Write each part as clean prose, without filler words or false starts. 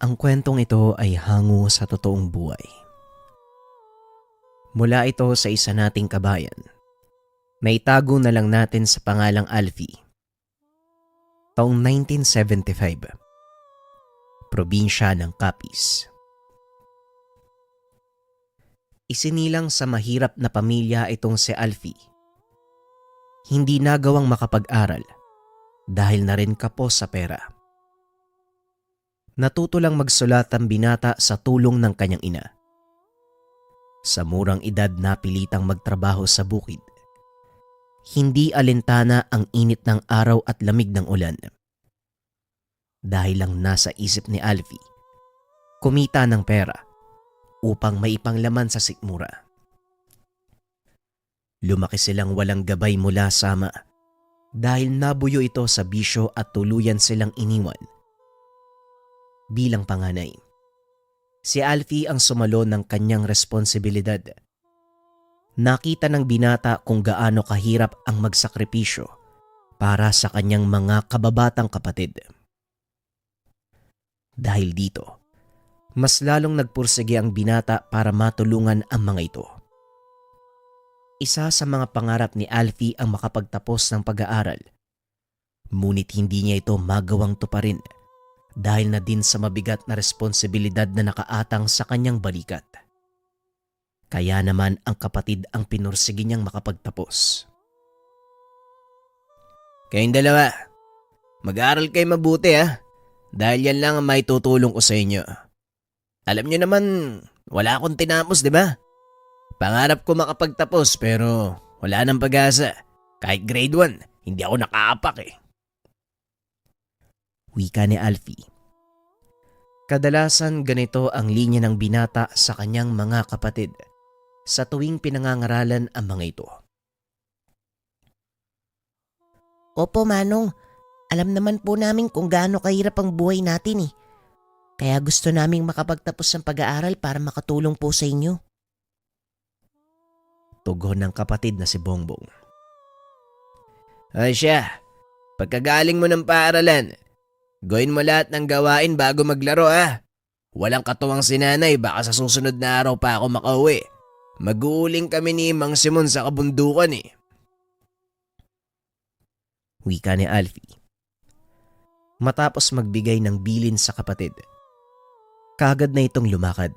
Ang kwentong ito ay hango sa totoong buhay. Mula ito sa isa nating kabayan. Naitago na lang natin sa pangalang Alfie. Taong 1975. Probinsya ng Capiz. Isinilang sa mahirap na pamilya itong si Alfie. Hindi nagawang makapag-aral dahil na rin kapos sa pera. Natuto lang magsulat ang binata sa tulong ng kanyang ina. Sa murang edad napilitang magtrabaho sa bukid. Hindi alintana ang init ng araw at lamig ng ulan. Dahil lang nasa isip ni Alfie, kumita ng pera upang maipanglaman sa sikmura. Lumaki silang walang gabay mula sa ama dahil nabuyo ito sa bisyo at tuluyan silang iniwan. Bilang panganay, si Alfie ang sumalo ng kanyang responsibilidad. Nakita ng binata kung gaano kahirap ang magsakripisyo para sa kanyang mga kababatang kapatid. Dahil dito, mas lalong nagpursige ang binata para matulungan ang mga ito. Isa sa mga pangarap ni Alfie ang makapagtapos ng pag-aaral. Ngunit hindi niya ito magawang tuparin dahil na din sa mabigat na responsibilidad na nakaatang sa kanyang balikat. Kaya naman ang kapatid ang pinursige niyang makapagtapos. Kayong dalawa, mag-aaral kayo mabuti dahil yan lang ang may tutulong ko sa inyo. Alam niyo naman, wala akong tinapos, di ba? Pangarap ko makapagtapos pero wala nang pag-asa. Kahit grade 1, hindi ako nakaapak Wika ni Alfie. Kadalasan ganito ang linya ng binata sa kanyang mga kapatid sa tuwing pinangangaralan ang mga ito. Opo, Manong. Alam naman po namin kung gaano kahirap ang buhay natin Kaya gusto naming makapagtapos ng pag-aaral para makatulong po sa inyo. Tugon ng kapatid na si Bongbong. Ay siya, pagkagaling mo ng paaralan, gawin mo lahat ng gawain bago maglaro Walang katuwang si nanay, baka sa susunod na araw pa ako makauwi. Mag-uuling kami ni Mang Simon sa kabundukan Wika ni Alfie. Matapos magbigay ng bilin sa kapatid, kaagad na itong lumakad.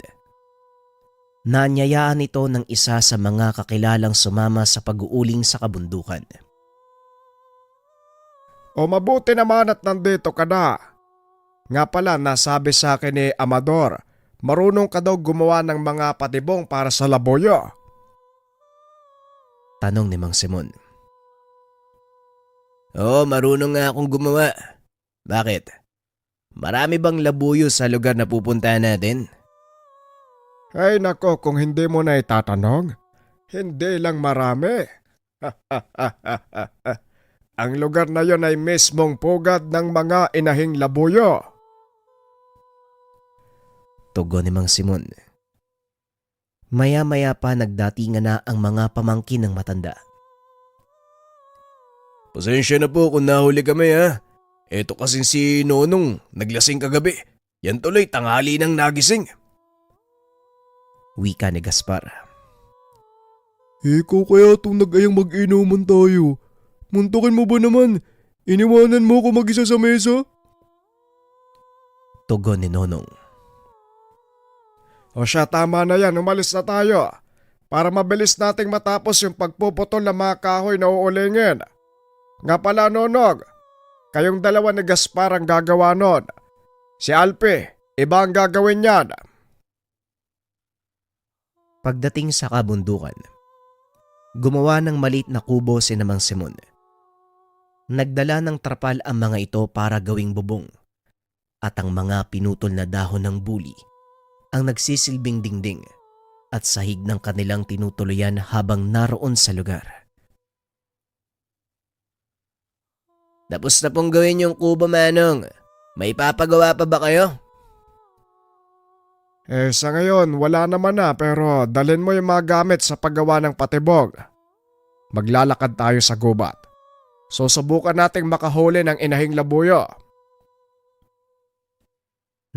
Naanyayaan ito ng isa sa mga kakilalang sumama sa pag-uuling sa kabundukan. O mabuti naman at nandito ka na. Nga pala nasabi sa akin ni Amador, marunong ka daw gumawa ng mga patibong para sa laboyo. Tanong ni Mang Simon. Oo, marunong nga akong gumawa. Bakit? Marami bang labuyo sa lugar na pupuntahan natin? Ay nako, kung hindi mo na itatanong, hindi lang marami. Ang lugar na yon ay mismong pugad ng mga inahing labuyo. Tugon ni Mang Simon. Maya-maya pa nagdatingan na ang mga pamangkin ng matanda. Pasensya na po kung nahuli kami Eto kasing si Nonong naglasing kagabi. Yan tuloy tanghali nang nagising. Wika ni Gaspar. Ikaw kaya itong nag-ayang mag-inuman tayo. Muntukin mo ba naman? Iniwanan mo ko mag-isa sa mesa? Tugon ni Nonong. O siya, tama na yan. Umalis na tayo. Para mabilis nating matapos yung pagpuputol ng mga kahoy na uulingin. Nga pala, Nonog, kayong dalawa ni Gaspar ang gagawa nun. Si Alpe, iba ang gagawin niyan. Pagdating sa kabundukan, gumawa ng maliit na kubo si Mang Simon. Nagdala ng trapal ang mga ito para gawing bubong at ang mga pinutol na dahon ng buli ang nagsisilbing dingding at sahig ng kanilang tinutuluyan habang naroon sa lugar. Tapos na pong gawin yung kubo, Manong. May papagawa pa ba kayo? Sa ngayon, wala naman na pero dalhin mo yung mga gamit sa paggawa ng patibog. Maglalakad tayo sa gubat. Susubukan nating makahuli ng inahing labuyo.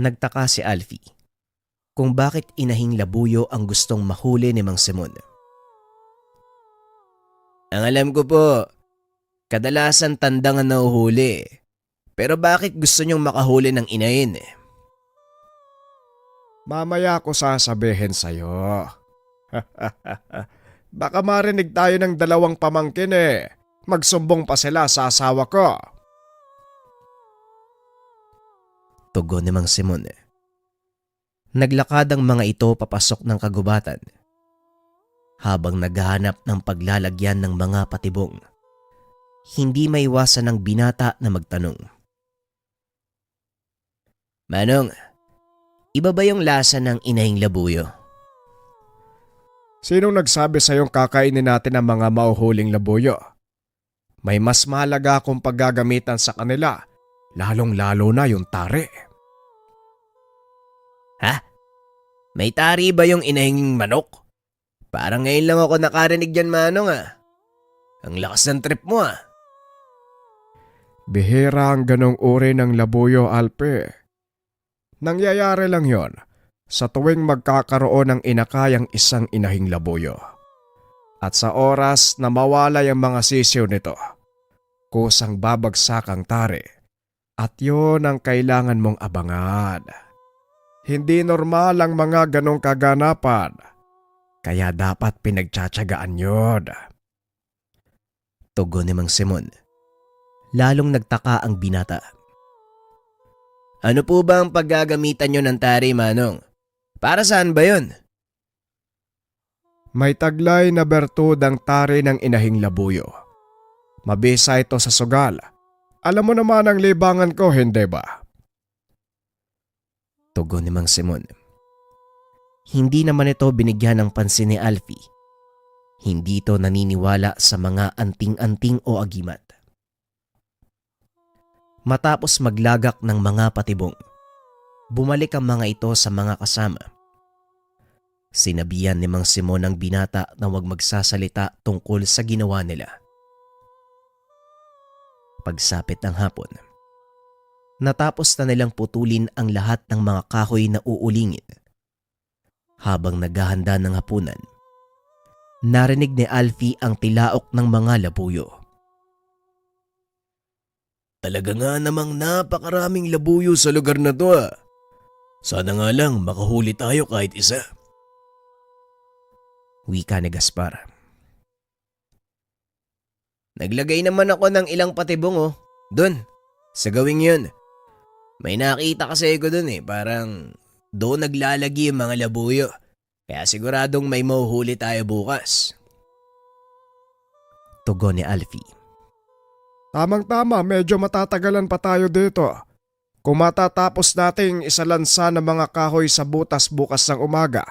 Nagtaka si Alfie kung bakit inahing labuyo ang gustong mahuli ni Mang Simon. Ang alam ko po, kadalasan tandang ang nahuhuli. Pero bakit gusto niyong makahuli ng inahin? Mamaya ko sasabihin sa'yo. Baka marinig tayo ng dalawang pamangkin Magsumbong pa sila sa asawa ko. Tugon ni Mang Simon. Naglakad ang mga ito papasok ng kagubatan. Habang naghahanap ng paglalagyan ng mga patibong, hindi maiwasan ng binata na magtanong. Manong, iba ba yung lasa ng inahing labuyo? Sinong nagsabi sa'yong kakainin natin ang mga mauhuling labuyo? May mas mahalaga akong paggagamitan sa kanila, lalong-lalo na yung tari. Ha? May tari ba yung inahing manok? Parang ngayon lang ako nakarinig dyan, Manong Ang lakas ng trip mo Bihira ang ganong uri ng labuyo, Alpe. Nangyayari lang yon sa tuwing magkakaroon ng inakayang isang inahing labuyo. At sa oras na mawalay ang mga sisiw nito, kusang babagsak ang tari at yon ang kailangan mong abangan. Hindi normal ang mga ganong kaganapan, kaya dapat pinagtsatsagaan yon. Tugon ni Mang Simon. Lalong nagtaka ang binata. Ano po ba ang paggagamitan nyo ng tari, Manong? Para saan ba yun? May taglay na bertud ang tari ng inahing labuyo. Mabisa ito sa sugal. Alam mo naman ang libangan ko, hindi ba? Tugon ni Mang Simon. Hindi naman ito binigyan ng pansin ni Alfie. Hindi ito naniniwala sa mga anting-anting o agimat. Matapos maglagak ng mga patibong, bumalik ang mga ito sa mga kasama. Sinabihan ni Mang Simon ang binata na huwag magsasalita tungkol sa ginawa nila. Pagsapit ng hapon, natapos na nilang putulin ang lahat ng mga kahoy na uulingin. Habang naghahanda ng hapunan, narinig ni Alfie ang tilaok ng mga labuyo. Talaga nga namang napakaraming labuyo sa lugar na to Sana nga lang makahuli tayo kahit isa. Wika ni Gaspar. Naglagay naman ako ng ilang patibong Dun, sa gawing yun. May nakita kasi ko dun parang doon naglalagi yung mga labuyo. Kaya siguradong may mahuhuli tayo bukas. Tugon ni Alfie. Tamang-tama, medyo matatagalan pa tayo dito. Kung matatapos nating isalansa ng mga kahoy sa butas bukas ng umaga,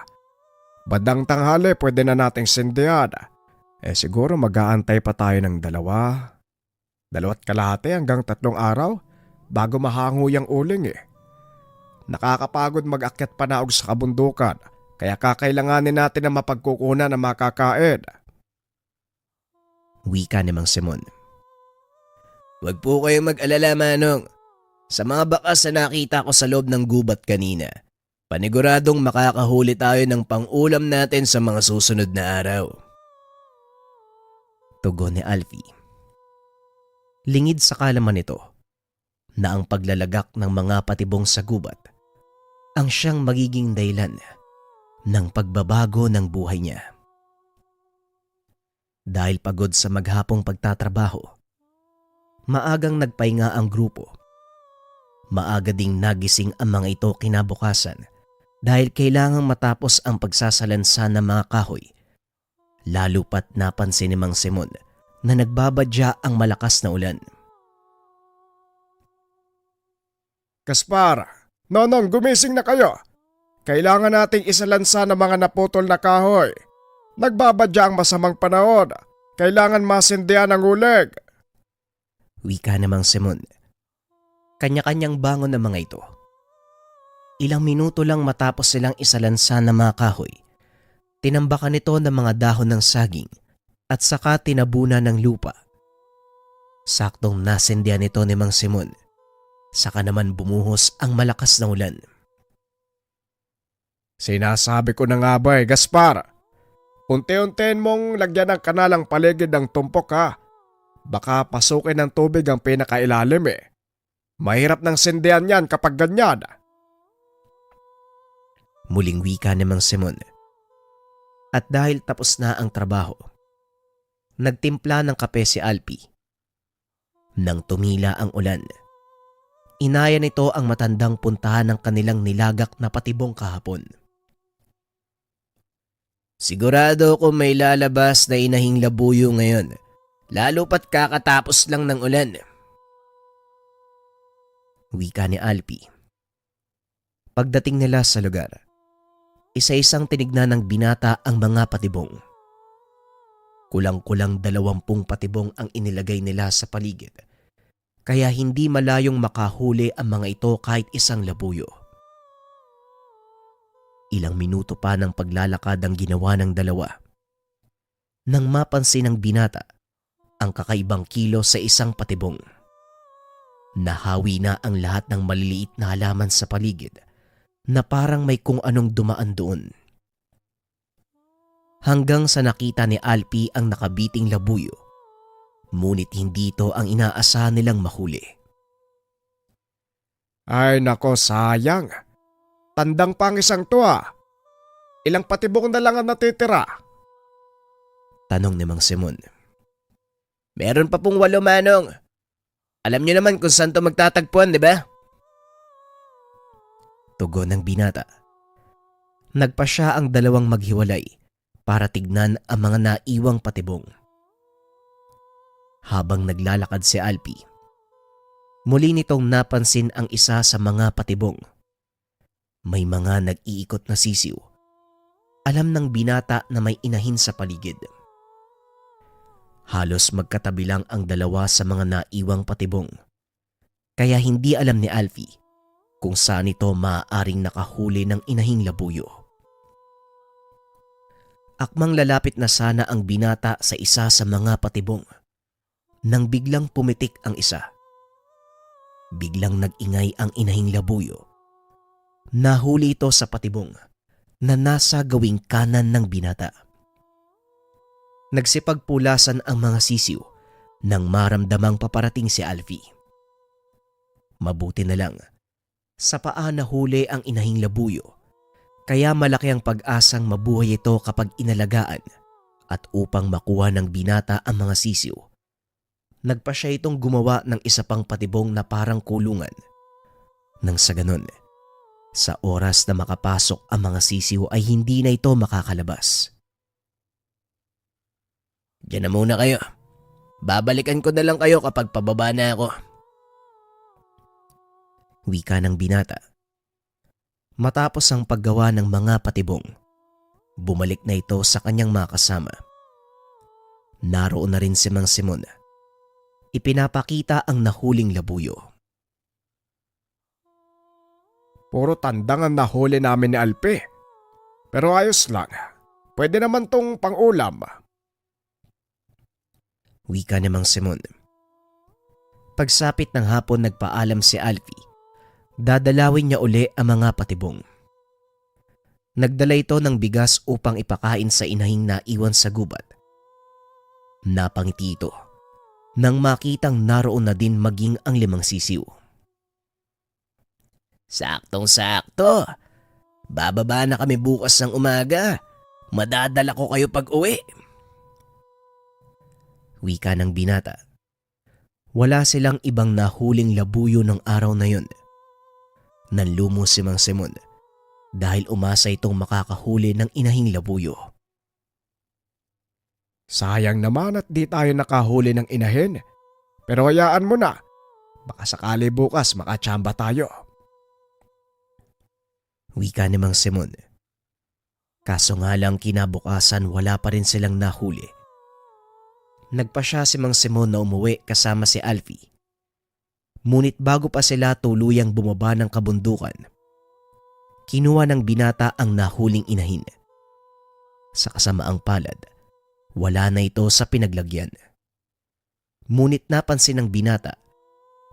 bandang tanghali pwede na nating sindihan. Siguro mag-aantay pa tayo ng 2.5 hanggang 3 araw bago mahango yung uling Nakakapagod mag-akyat panaog sa kabundukan, kaya kakailanganin natin na mapagkukunan ng makakain. Wika ni Mang Simon. Huwag po kayong mag-alala, Manong. Sa mga bakas na nakita ko sa loob ng gubat kanina, paniguradong makakahuli tayo ng pang-ulam natin sa mga susunod na araw. Tugon ni Alfie. Lingid sa kalaman nito na ang paglalagak ng mga patibong sa gubat ang siyang magiging dahilan ng pagbabago ng buhay niya. Dahil pagod sa maghapong pagtatrabaho, maagang nagpahinga ang grupo. Maaga ding nagising ang mga ito kinabukasan dahil kailangang matapos ang pagsasalansa ng mga kahoy. Lalo pat napansin ni Mang Simon na nagbabadya ang malakas na ulan. Gaspar, Nonong, gumising na kayo. Kailangan nating isalansa ng mga naputol na kahoy. Nagbabadya ang masamang panahon. Kailangan masindihan ang ulig. Wika na Mang Simon. Kanya-kanyang bangon ng mga ito. Ilang minuto lang matapos silang isalansa ng mga kahoy, tinambakan ito ng mga dahon ng saging at saka tinabunan ng lupa. Saktong nasindihan ito ni Mang Simon. Saka naman bumuhos ang malakas na ulan. Sinasabi ko na nga ba Gaspar? Unti-untiin mong lagyan ng kanalang paligid ng tumpok ha. Baka pasukin ng tubig ang pinakailalim Mahirap ng sindihan yan kapag ganyan. Muling wika ni Mang Simon. At dahil tapos na ang trabaho, nagtimpla ng kape si Alpi. Nang tumila ang ulan, inaya nito ang matandang puntahan ng kanilang nilagak na patibong kahapon. Sigurado ko may lalabas na inahing labuyo ngayon, lalo pat kakatapos lang ng ulan. Wika ni Alpi. Pagdating nila sa lugar, isa-isang tinignan ng binata ang mga patibong. Kulang-kulang 20 patibong ang inilagay nila sa paligid, kaya hindi malayong makahuli ang mga ito kahit isang labuyo. Ilang minuto pa ng paglalakad ang ginawa ng dalawa nang mapansin ng binata ang kakaibang kilo sa isang patibong. Nahawi na ang lahat ng maliliit na halaman sa paligid na parang may kung anong dumaan doon. Hanggang sa nakita ni Alpi ang nakabiting labuyo, ngunit hindi ito ang inaasahan nilang mahuli. Ay nako, sayang. Tandang pang isang to Ilang patibong na lang ang natitira? Tanong ni Mang Simon. Meron pa pong 8, Manong. Alam niyo naman kung saan to magtatagpuan, di ba? Tugon ng binata. Nagpa siya ang dalawang maghiwalay para tignan ang mga naiwang patibong. Habang naglalakad si Alpi, muli nitong napansin ang isa sa mga patibong. May mga nag-iikot na sisiw. Alam ng binata na may inahin sa paligid. Halos magkatabi lang ang dalawa sa mga naiwang patibong. Kaya hindi alam ni Alfie kung saan ito maaaring nakahuli ng inahing labuyo. Akmang lalapit na sana ang binata sa isa sa mga patibong nang biglang pumitik ang isa. Biglang nag-ingay ang inahing labuyo. Nahuli ito sa patibong na nasa gawing kanan ng binata. Nagsipagpulasan ang mga sisiw nang maramdamang paparating si Alfie. Mabuti na lang, sa paa nahuli ang inahing labuyo, kaya malaki ang pag-asang mabuhay ito kapag inalagaan at upang makuha ng binata ang mga sisiw. Nagpa siya itong gumawa ng isa pang patibong na parang kulungan. Nang sa ganon, sa oras na makapasok ang mga sisiw ay hindi na ito makakalabas. Diyan na muna kayo. Babalikan ko na lang kayo kapag pababa na ako. Wika ng binata. Matapos ang paggawa ng mga patibong, bumalik na ito sa kanyang mga kasama. Naroon na rin si Mang Simon. Ipinapakita ang nahuling labuyo. Puro tandang ang nahuli namin ni Alpi. Pero ayos lang. Pwede naman tong pang-ulam. Wika ni Mang Simon. Pagsapit ng hapon nagpaalam si Alfie. Dadalawin niya uli ang mga patibong. Nagdala ito ng bigas upang ipakain sa inahing naiwan sa gubat. Napangiti ito nang makitang naroon na din maging ang 5 sisiw. Saktong-sakto. Bababa na kami bukas ng umaga. Madadala ko kayo pag uwi. Wika ng binata. Wala silang ibang nahuling labuyo ng araw na yun. Nanlumo si Mang Simon dahil umasa itong makakahuli ng inahing labuyo. Sayang naman at di tayo nakahuli ng inahin. Pero hayaan mo na. Baka sakali bukas makachamba tayo. Wika ni Mang Simon. Kaso nga lang kinabukasan wala pa rin silang nahuli. Nagpa siya si Mang Simon na umuwi kasama si Alfie. Ngunit bago pa sila tuluyang bumaba ng kabundukan, kinuha ng binata ang nahuling inahin. Sa kasamaang palad, wala na ito sa pinaglagyan. Ngunit napansin ng binata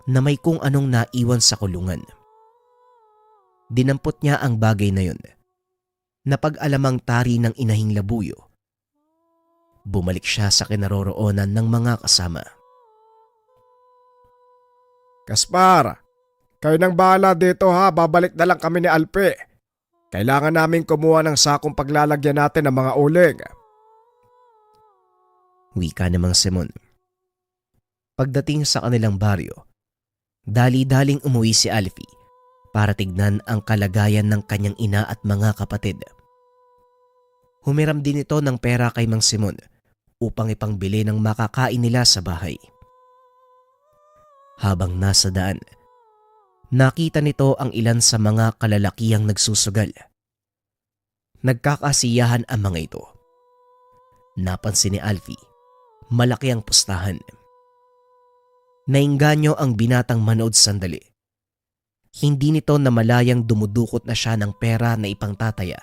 na may kung anong naiwan sa kulungan. Dinampot niya ang bagay na yun Napag-alamang tari ng inahing labuyo, bumalik siya sa kinaroroonan ng mga kasama. Gaspar, kayo nang bahala dito ha, babalik na lang kami ni Alpe. Kailangan namin kumuha ng sakong paglalagyan natin ng mga uling. Wika namang Simon. Pagdating sa kanilang baryo, dali-daling umuwi si Alfie para tignan ang kalagayan ng kanyang ina at mga kapatid. Humiram din ito ng pera kay Mang Simon upang ipangbili ng makakain nila sa bahay. Habang nasa daan, nakita nito ang ilan sa mga kalalakihang nagsusugal. Nagkakasiyahan ang mga ito. Napansin ni Alfie, malaki ang pustahan. Nainganyo ang binatang manood sandali. Hindi nito namalayang dumudukot na siya ng pera na ipangtataya.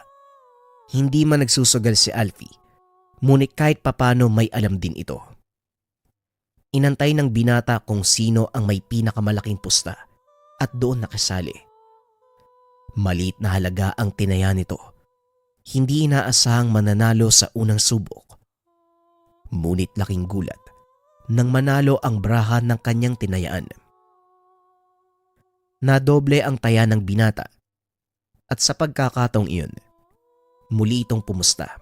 Hindi man nagsusugal si Alfie, ngunit kahit papano may alam din ito. Inantay ng binata kung sino ang may pinakamalaking pusta at doon nakasali. Maliit na halaga ang tinaya nito. Hindi inaasahang mananalo sa unang subok. Ngunit laking gulat nang manalo ang braha ng kanyang tinayaan. Nadoble ang taya ng binata at sa pagkakataong iyon, muli itong pumusta.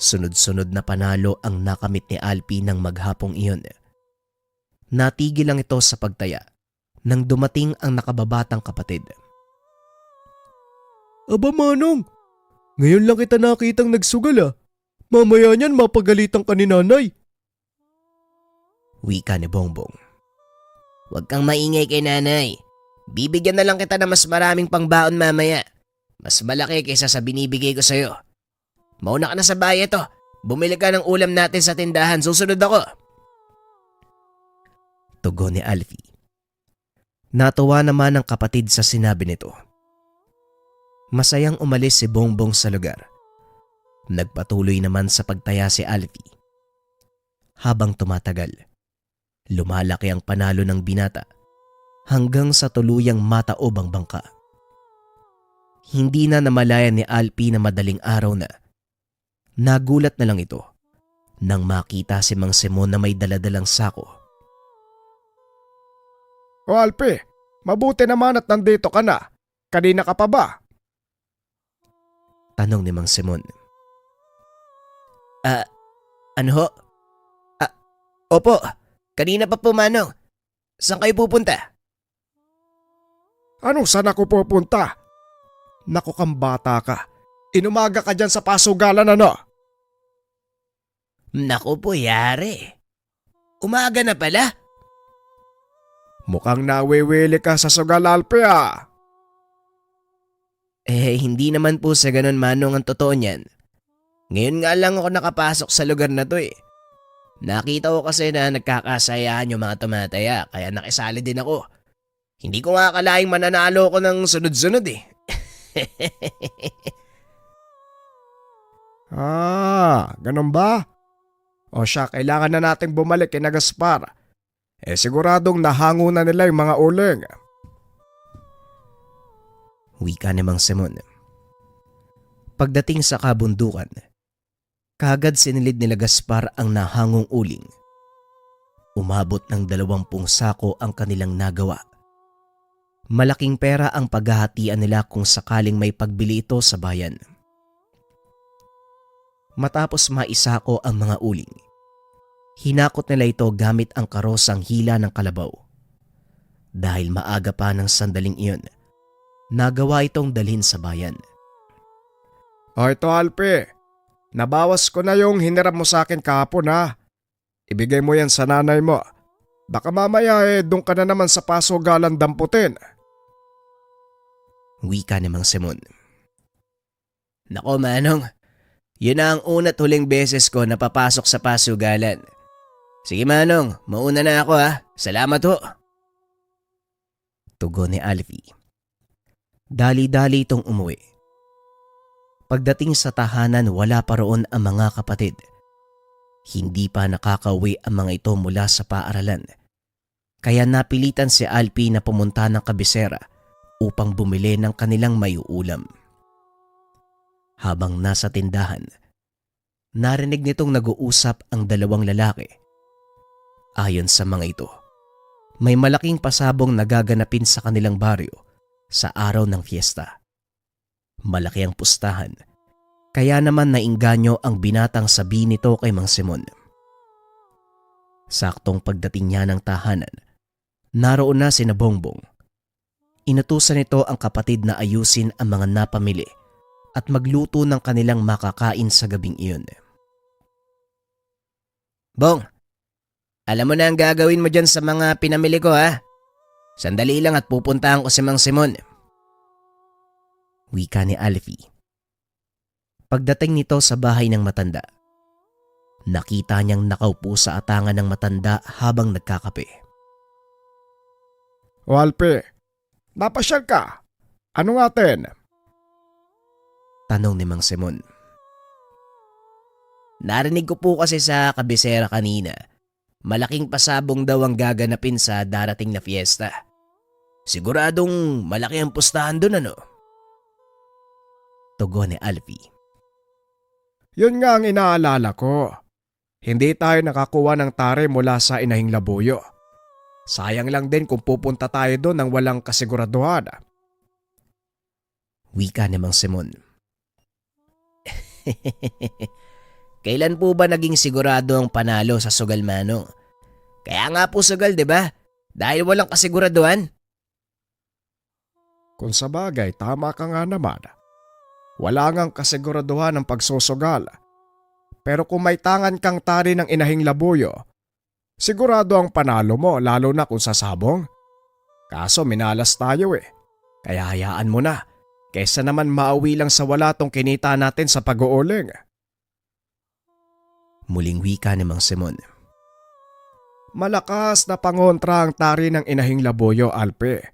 Sunod-sunod na panalo ang nakamit ni Alpi ng maghapong iyon. Natigil lang ito sa pagtaya nang dumating ang nakababatang kapatid. Aba Manong, ngayon lang kita nakitang nagsugal ah. Mamaya niyan mapagalitan ka ni nanay. Wika ni Bongbong. Huwag kang maingay kay nanay. Bibigyan na lang kita ng mas maraming pangbaon mamaya. Mas malaki kaysa sa binibigay ko sa'yo. Mauna ka na sa bahay ito. Bumili ka ng ulam natin sa tindahan. Susunod ako. Tugon ni Alfie. Natuwa naman ang kapatid sa sinabi nito. Masayang umalis si Bongbong sa lugar. Nagpatuloy naman sa pagtaya si Alfie. Habang tumatagal, lumalaki ang panalo ng binata hanggang sa tuluyang mataob ang bangka. Hindi na namalayan ni Alfie na madaling araw na. Nagulat na lang ito nang makita si Mang Simon na may daladalang sako. O Alpe, mabuti naman at nandito ka na. Kanina ka pa ba? Tanong ni Mang Simon. Ano ho? Opo, kanina pa po Manong. Saan kayo pupunta? Anong saan ako pupunta? Naku kang bata ka. Inumaga ka dyan sa pasugalan ano? Naku po, yari. Umaga na pala. Mukhang nawiwili ka sa sugal Alpe ah. Hindi naman po sa ganun Manong ang totoo niyan. Ngayon nga lang ako nakapasok sa lugar na to eh. Nakita ko kasi na nagkakasayahan yung mga tumataya kaya nakisali din ako. Hindi ko nga akalaing mananalo ko ng sunod-sunod eh. Ganun ba? O siya, kailangan na nating bumalik kina Gaspar. Siguradong nahango na nila yung mga uling. Wika ni Mang Simon. Pagdating sa kabundukan, kaagad sinilid nila Gaspar ang nahangong uling. Umabot ng 20 sako ang kanilang nagawa. Malaking pera ang paghahatian nila kung sakaling may pagbili ito sa bayan. Matapos maisako ang mga uling, hinakot nila ito gamit ang karosang hila ng kalabaw. Dahil maaga pa ng sandaling iyon, nagawa itong dalhin sa bayan. O ito Alpe, nabawas ko na yung hiniram mo sa akin kahapon ha. Ibigay mo yan sa nanay mo. Baka mamaya doon ka na naman sa pasugalan damputin. Wika ni Mang Simon. Nako Manong, yun na ang una't huling beses ko na papasok sa pasugalan. Sige Manong, mauna na ako ha. Salamat ho. Tugon ni Alfie. Dali-dali itong umuwi. Pagdating sa tahanan, wala pa roon ang mga kapatid. Hindi pa nakakauwi ang mga ito mula sa paaralan. Kaya napilitan si Alfie na pumunta ng kabisera upang bumili ng kanilang mayuulam. Habang nasa tindahan, narinig nitong nag-uusap ang dalawang lalaki. Ayon sa mga ito, may malaking pasabong nagaganapin sa kanilang baryo sa araw ng fiesta. Malaki ang pustahan, kaya naman nainganyo ang binatang sabihin nito kay Mang Simon. Saktong pagdating niya ng tahanan, naroon na sina Bongbong. Inutusan nito ang kapatid na ayusin ang mga napamili at magluto ng kanilang makakain sa gabing iyon. Bong, alam mo na ang gagawin mo dyan sa mga pinamili ko ha? Sandali lang at pupuntahan ko si Mang Simon. Wika ni Alfie. Pagdating nito sa bahay ng matanda, nakita niyang nakaupo sa atangan ng matanda habang nagkakape. O Alpe, napasyal ka. Ano atin? Tanong ni Mang Simon. Narinig ko po kasi sa kabisera kanina, malaking pasabong daw ang gaganapin sa darating na fiesta. Siguradong malaki ang pustahan doon ano? Tugon ni Alfie. Yun nga ang inaalala ko. Hindi tayo nakakuha ng tare mula sa Inahing Labuyo. Sayang lang din kung pupunta tayo doon ng walang kasiguraduhan. Wika ni Mang Simon. Kailan po ba naging sigurado ang panalo sa sugal, Manong? Kaya nga po sugal, di ba? Dahil walang kasiguraduhan. Kung sa bagay, tama ka nga naman. Wala ngang kasiguraduhan ng pagsusugal. Pero kung may tangan kang tari ng Inahing Labuyo, sigurado ang panalo mo lalo na kung sasabong. Kaso minalas tayo Kaya hayaan mo na. Kesa naman mauwi lang sa wala tong kinita natin sa pag-uuling. Muling wika ni Mang Simon. Malakas na pangontra ang tari ng Inahing Labuyo, Alpe.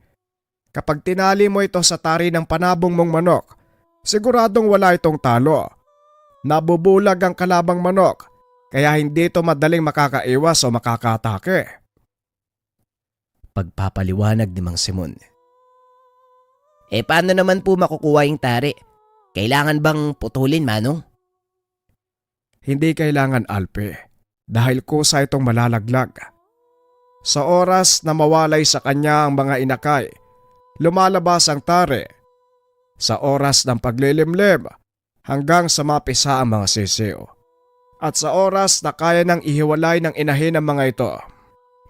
Kapag tinali mo ito sa tari ng panabong mong manok, siguradong wala itong talo. Nabubulag ang kalabang manok, kaya hindi ito madaling makakaiwas o makakatake. Pagpapaliwanag ni Mang Simon. Paano naman po makukuha yung tari? Kailangan bang putulin, Manong? Hindi kailangan, Alpe, dahil kusa itong malalaglag. Sa oras na mawalay sa kanya ang mga inakay, lumalabas ang tari. Sa oras ng paglilimlim, hanggang sa mapisa ang mga sisiyo. At sa oras na kaya nang ihiwalay ng inahin ang mga ito,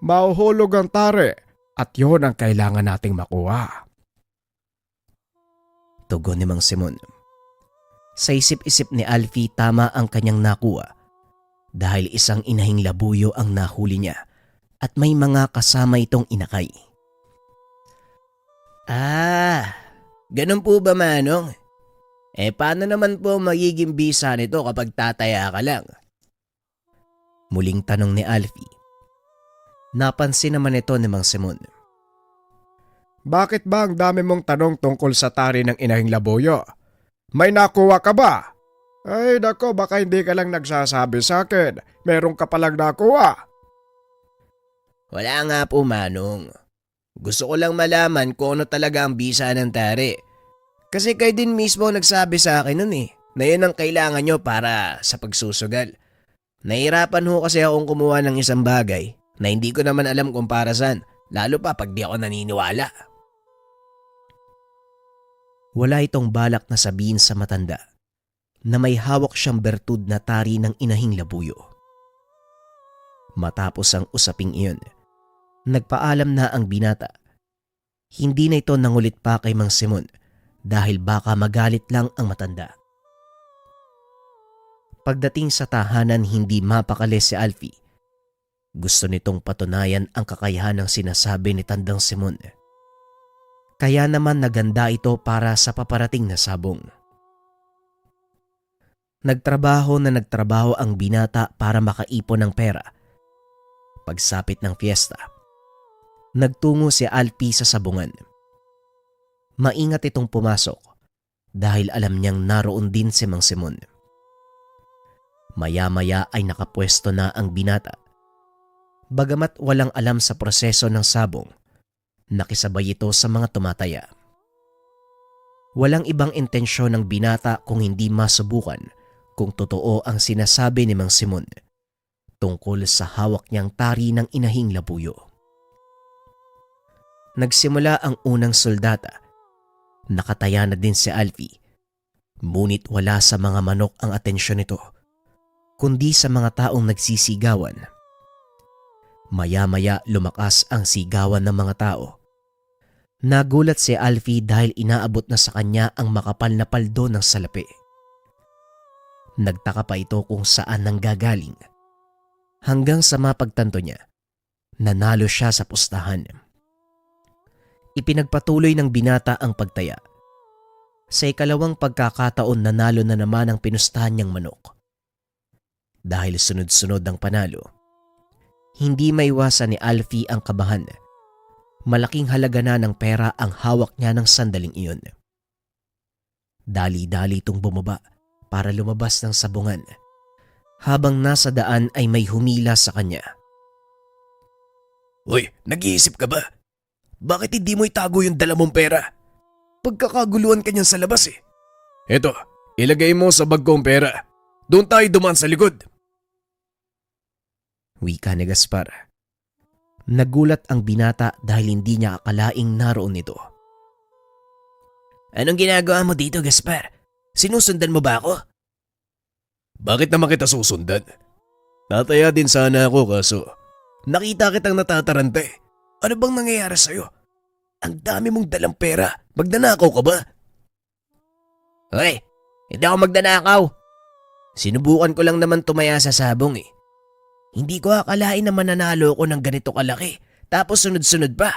mauhulog ang tari at yun ang kailangan nating makuha. Tugon ni Mang Simon. Sa isip-isip ni Alfie, tama ang kanyang nakuha dahil isang inahing labuyo ang nahuli niya at may mga kasama itong inakay. Ganun po ba, Manong? Paano naman po magiging bisa nito kapag tataya ka lang? Muling tanong ni Alfie. Napansin naman ito ni Mang Simon. Bakit ba ang dami mong tanong tungkol sa tari ng Inahing Labuyo? May nakuha ka ba? Ay nako, baka hindi ka lang nagsasabi sa akin. Meron ka palang nakuha. Wala nga po, Manong. Gusto ko lang malaman kung ano talaga ang bisa ng tari. Kasi kayo din mismo nagsabi sa akin nun na yun ang kailangan nyo para sa pagsusugal. Nahirapan ho kasi akong kumuha ng isang bagay na hindi ko naman alam kung para saan, lalo pa pag di ako naniniwala. Wala itong balak na sabihin sa matanda na may hawak siyang bertud na tari ng Inahing Labuyo. Matapos ang usaping iyon, nagpaalam na ang binata. Hindi na ito nangulit pa kay Mang Simon dahil baka magalit lang ang matanda. Pagdating sa tahanan, hindi mapakali si Alfie. Gusto nitong patunayan ang kakayahan ng sinasabi ni Tandang Simon. Kaya naman naganda ito para sa paparating na sabong. Nagtrabaho ang binata para makaipon ng pera. Pagsapit ng fiesta, nagtungo si Alfie sa sabungan. Maingat itong pumasok dahil alam niyang naroon din si Mang Simon. Maya-maya ay nakapwesto na ang binata. Bagamat walang alam sa proseso ng sabong, nakisabay ito sa mga tumataya. Walang ibang intensyon ng binata kung hindi masubukan kung totoo ang sinasabi ni Mang Simon tungkol sa hawak niyang tari ng inahing labuyo. Nagsimula ang unang soldata. Nakataya na din si Alfie. Ngunit wala sa mga manok ang atensyon nito, kundi sa mga taong nagsisigawan. Maya-maya lumakas ang sigawan ng mga tao. Nagulat si Alfie dahil inaabot na sa kanya ang makapal na paldo ng salapi. Nagtaka pa ito kung saan nanggagaling. Hanggang sa mapagtanto niya, nanalo siya sa pustahan. Ipinagpatuloy ng binata ang pagtaya. Sa ikalawang pagkakataon nanalo na naman ang pinustahan niyang manok. Dahil sunod-sunod ang panalo, hindi maiwasan ni Alfie ang kabahan. Malaking halaga na ng pera ang hawak niya ng sandaling iyon. Dali-dali itong bumaba para lumabas ng sabungan. Habang nasa daan ay may humila sa kanya. Hoy, nag-iisip ka ba? Bakit hindi mo itago yung dala mong pera? Pagkakaguluhan ka niyan sa labas eh. Eto, ilagay mo sa bag kong pera. Doon tayo dumaan sa likod. Wika ni Gaspar. Nagulat ang binata dahil hindi niya akalaing naroon ito. Anong ginagawa mo dito, Gaspar? Sinusundan mo ba ako? Bakit naman kita susundan? Tataya din sana ako kaso nakita kitang natataranta eh. Ano bang nangyayari sa'yo? Ang dami mong dalang pera. Magnanakaw ka ba? Hoy, hindi ako magnanakaw. Sinubukan ko lang naman tumaya sa sabong eh. Hindi ko akalain na mananalo ko ng ganito kalaki. Tapos sunod-sunod pa.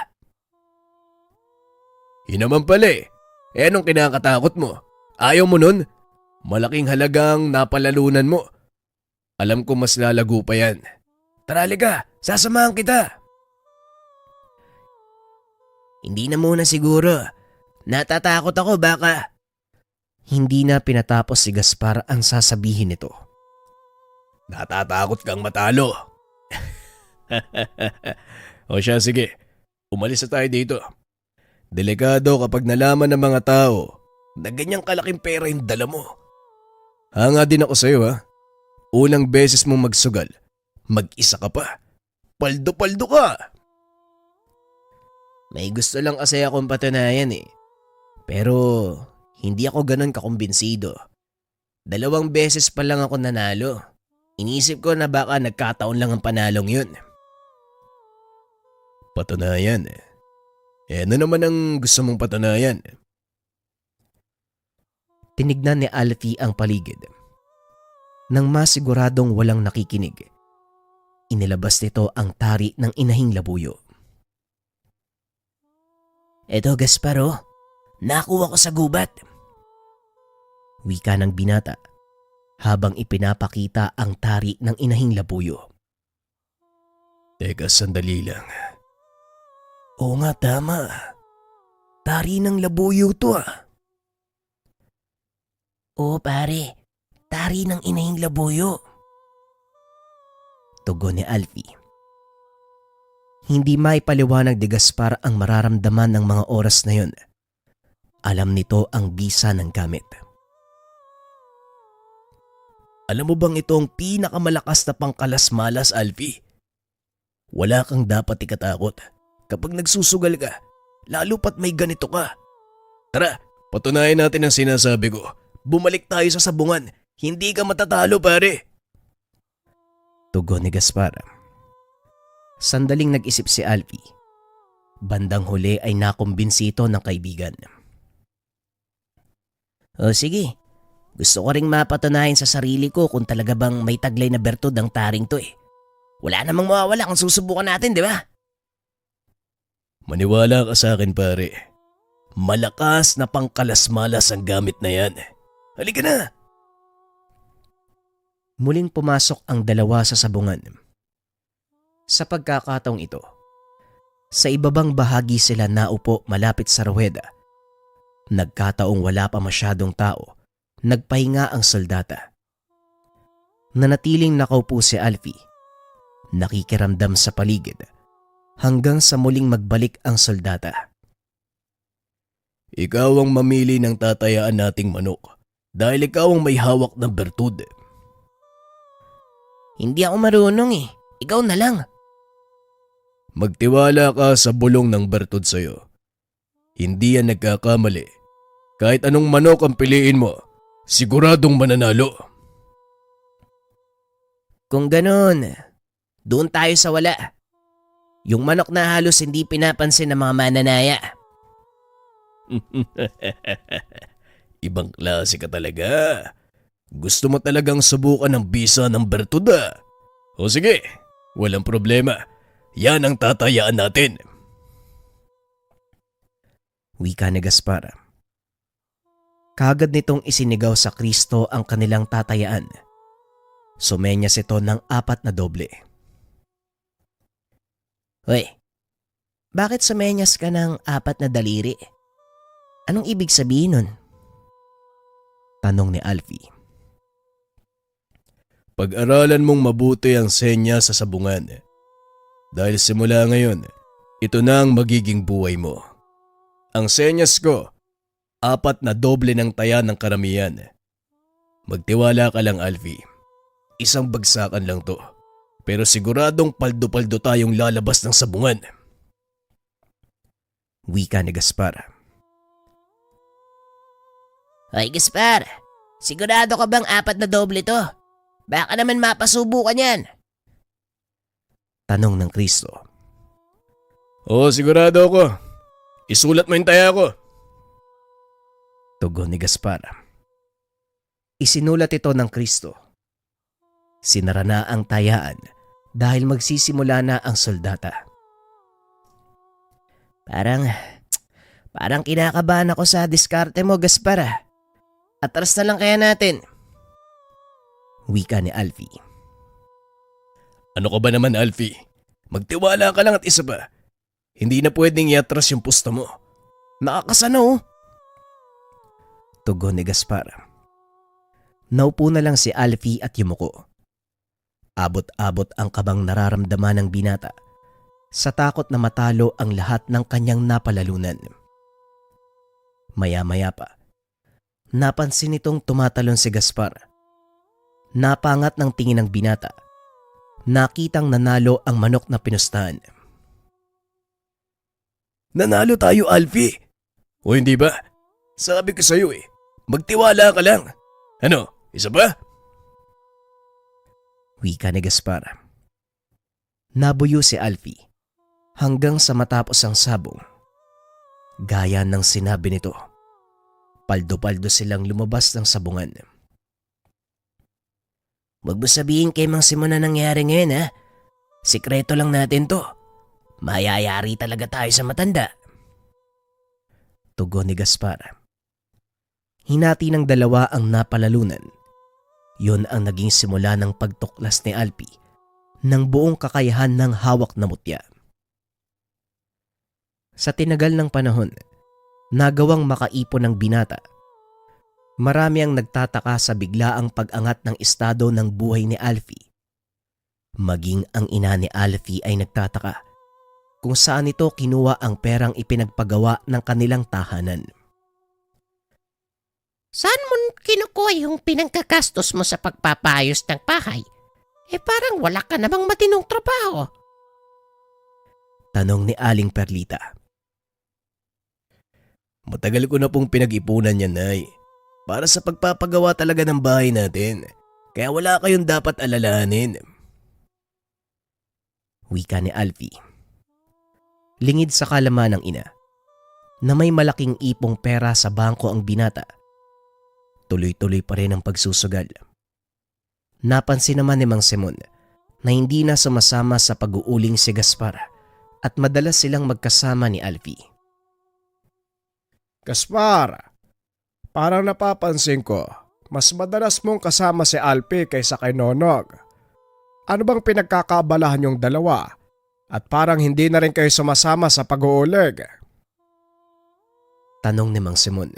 Yun naman pala eh. Eh anong kinakatakot mo? Ayaw mo nun? Malaking halagang napalalunan mo. Alam ko mas lalago pa yan. Tara liga, sasamahan kita. Hindi na muna siguro. Natatakot ako baka. Hindi na pinatapos si Gaspar ang sasabihin nito. Natatakot kang matalo. O siya, sige. Umalis na tayo dito. Delikado kapag nalaman ng mga tao na ganyang kalaking pera yung dala mo. Hanga din ako sa'yo ha. Unang beses mong magsugal. Mag-isa ka pa. Paldo-paldo ka. May gusto lang kasi akong patunayan eh. Pero hindi ako ganun kakumbinsido. 2 beses pa lang ako nanalo. Inisip ko na baka nagkataon lang ang panalong yun. Patunayan eh. Eh ano naman ang gusto mong patunayan? Tinignan ni Alfie ang paligid. Nang masiguradong walang nakikinig, inilabas nito ang tari ng inahing labuyo. Eto Gasparo, nakuha ko sa gubat. Wika ng binata habang ipinapakita ang tari ng inahing labuyo. Teka, sandali lang. Oo nga, tama. Tari ng labuyo to ah. Oo pare, tari ng inahing labuyo. Tugon ni Alfie. Hindi maipaliwanag ni Gaspar ang mararamdaman ng mga oras na yun. Alam nito ang bisa ng gamit. Alam mo bang ito ang pinakamalakas na pangkalas-malas, Alfie? Wala kang dapat ikatakot. Kapag nagsusugal ka, lalo pat may ganito ka. Tara, patunayan natin ang sinasabi ko. Bumalik tayo sa sabungan. Hindi ka matatalo, pare. Tugon ni Gaspar. Sandaling nag-isip si Alfie. Bandang huli ay nakumbinsi ito ng kaibigan. O sige, gusto ko ring mapatunayan sa sarili ko kung talaga bang may taglay na bertud ang taring to eh. Wala namang mawawala kung susubukan natin, di ba? Maniwala ka sa akin pare. Malakas na pangkalas-malas ang gamit na yan. Halika na! Muling pumasok ang dalawa sa sabungan. Sa pagkakataong ito, sa ibabang bahagi sila naupo malapit sa ruweda. Nagkataong wala pa masyadong tao, nagpahinga ang soldata. Nanatiling nakaupo si Alfie, nakikiramdam sa paligid hanggang sa muling magbalik ang soldata. Ikaw ang mamili ng tatayaan nating manok dahil ikaw ang may hawak ng bertud. Hindi ako marunong eh. Ikaw na lang. Magtiwala ka sa bulong ng bertud sa'yo. Hindi yan nagkakamali. Kahit anong manok ang piliin mo, siguradong mananalo. Kung ganun, doon tayo sa wala. Yung manok na halos hindi pinapansin ng mga mananaya. Ibang klase ka talaga. Gusto mo talagang subukan ng bisa ng bertud ah. O sige, walang problema. Yan ang tatayaan natin. Wika ni Gaspar. Kagad nitong isinigaw sa Kristo ang kanilang tatayaan. Sumenyas ito ng 4 na doble. Hoy, bakit sumenyas ka ng 4 na daliri? Anong ibig sabihin nun? Tanong ni Alfie. Pag-aralan mong mabuti ang senya sa sabungan. Dahil simula ngayon, ito na ang magiging buhay mo. Ang senyas ko, 4 na doble ng taya ng karamihan. Magtiwala ka lang, Alfie. Isang bagsakan lang to. Pero siguradong paldo-paldo tayong lalabas ng sabungan. Wika ni Gaspar. Hoy Gaspar, sigurado ka bang 4 na doble to? Baka naman mapasubukan yan. Tanong ng Kristo. Oo, sigurado ako. Isulat mo yung taya ko. Tugon ni Gaspar. Isinulat ito ng Kristo. Sinara na ang tayaan dahil magsisimula na ang soldata. Parang kinakabahan ako sa diskarte mo, Gaspar ah. Atras na lang kaya natin. Wika ni Alfie. Ano ka ba naman, Alfie? Magtiwala ka lang at isa pa. Hindi na pwedeng iatras yung pusta mo. Nakakasana oh. Tugon ni Gaspar. Naupo na lang si Alfie at yumuko. Abot-abot ang kabang nararamdaman ng binata sa takot na matalo ang lahat ng kanyang napalalunan. Maya-maya pa, napansin nitong tumatalon si Gaspar. Napangat ng tingin ng binata. Nakitang nanalo ang manok na pinustahan. Nanalo tayo, Alfie. O hindi ba? Sabi ko sa'yo eh, magtiwala ka lang. Ano, isa ba? Wika ni Gaspar. Nabuyo si Alfie hanggang sa matapos ang sabong. Gaya ng sinabi nito, paldo-paldo silang lumabas ng sabungan. Huwag mo sabihin kay Mang Simon na nangyari ngayon ha. Sikreto lang natin to. Mayayari talaga tayo sa matanda. Tugon ni Gaspar. Hinati ng dalawa ang napalalunan. Yun ang naging simula ng pagtuklas ni Alfie ng buong kakayahan ng hawak na mutya. Sa tinagal ng panahon, nagawang makaipon ng binata. Marami ang nagtataka sa biglaang pag-angat ng estado ng buhay ni Alfie. Maging ang ina ni Alfie ay nagtataka kung saan ito kinuha ang perang ipinagpagawa ng kanilang tahanan. Saan mo kinukuha yung pinangkakastos mo sa pagpapayos ng bahay? Parang wala ka namang matinong trabaho. Tanong ni Aling Perlita. Matagal ko na pong pinag-ipunan yan, Nay. Para sa pagpapagawa talaga ng bahay natin. Kaya wala kayong dapat alalahanin. Wika ni Alfie. Lingid sa kalaman ng ina na may malaking ipong pera sa bangko ang binata. Tuloy-tuloy pa rin ang pagsusugal. Napansin naman ni Mang Simon na hindi na sumasama sa pag-uuling si Gaspar at madalas silang magkasama ni Alfie. Gaspar, parang napapansin ko, mas madalas mong kasama si Alfie kaysa kay Nonog. Ano bang pinagkakaabalahan yung dalawa? At parang hindi na rin kayo sumasama sa pag-uulig. Tanong ni Mang Simon.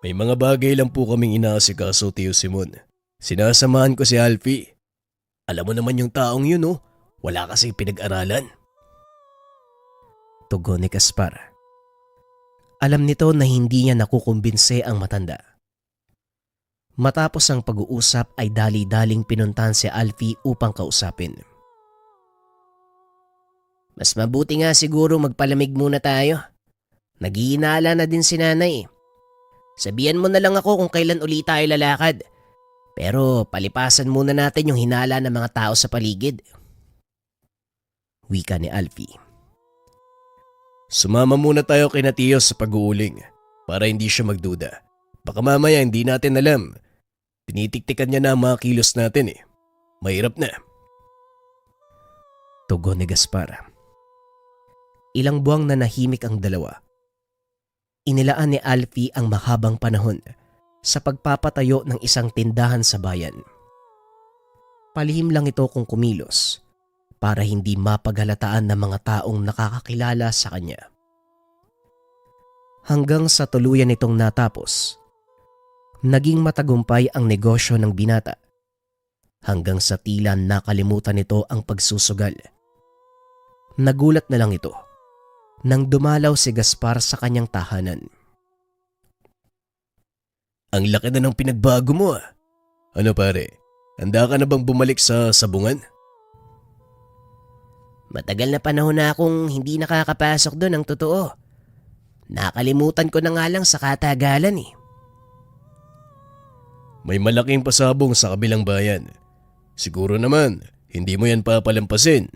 May mga bagay lang po kaming inaasikaso, Tio Simon. Sinasamahan ko si Alfie. Alam mo naman yung taong yun oh, wala kasi pinag-aralan. Tugon ni Gaspar. Alam nito na hindi niya nakukumbinse ang matanda. Matapos ang pag-uusap ay dali-daling pinuntahan si Alfie upang kausapin. Mas mabuti nga siguro magpalamig muna tayo. Naghihinala na din si nanay. Sabihan mo na lang ako kung kailan uli tayo lalakad. Pero palipasan muna natin yung hinala ng mga tao sa paligid. Wika ni Alfie. Sumama muna tayo kay Tiyo sa pag-uuling para hindi siya magduda. Baka mamaya hindi natin alam. Tinitiktikan niya na ang mga kilos natin eh. Mahirap na. Tugon ni Gaspar. Ilang buwang nanahimik ang dalawa. Inilaan ni Alfie ang mahabang panahon sa pagpapatayo ng isang tindahan sa bayan. Palihim lang ito kung kumilos para hindi mapaghalataan ng mga taong nakakakilala sa kanya. Hanggang sa tuluyan itong natapos, naging matagumpay ang negosyo ng binata hanggang sa tila nakalimutan nito ang pagsusugal. Nagulat na lang ito nang dumalaw si Gaspar sa kanyang tahanan. Ang laki na ng pinagbago mo ah. Ano pare, handa ka na bang bumalik sa sabungan? Matagal na panahon na akong hindi nakakapasok doon ang totoo. Nakalimutan ko na nga lang sa katagalan eh. May malaking pasabong sa kabilang bayan. Siguro naman, hindi mo yan papalampasin.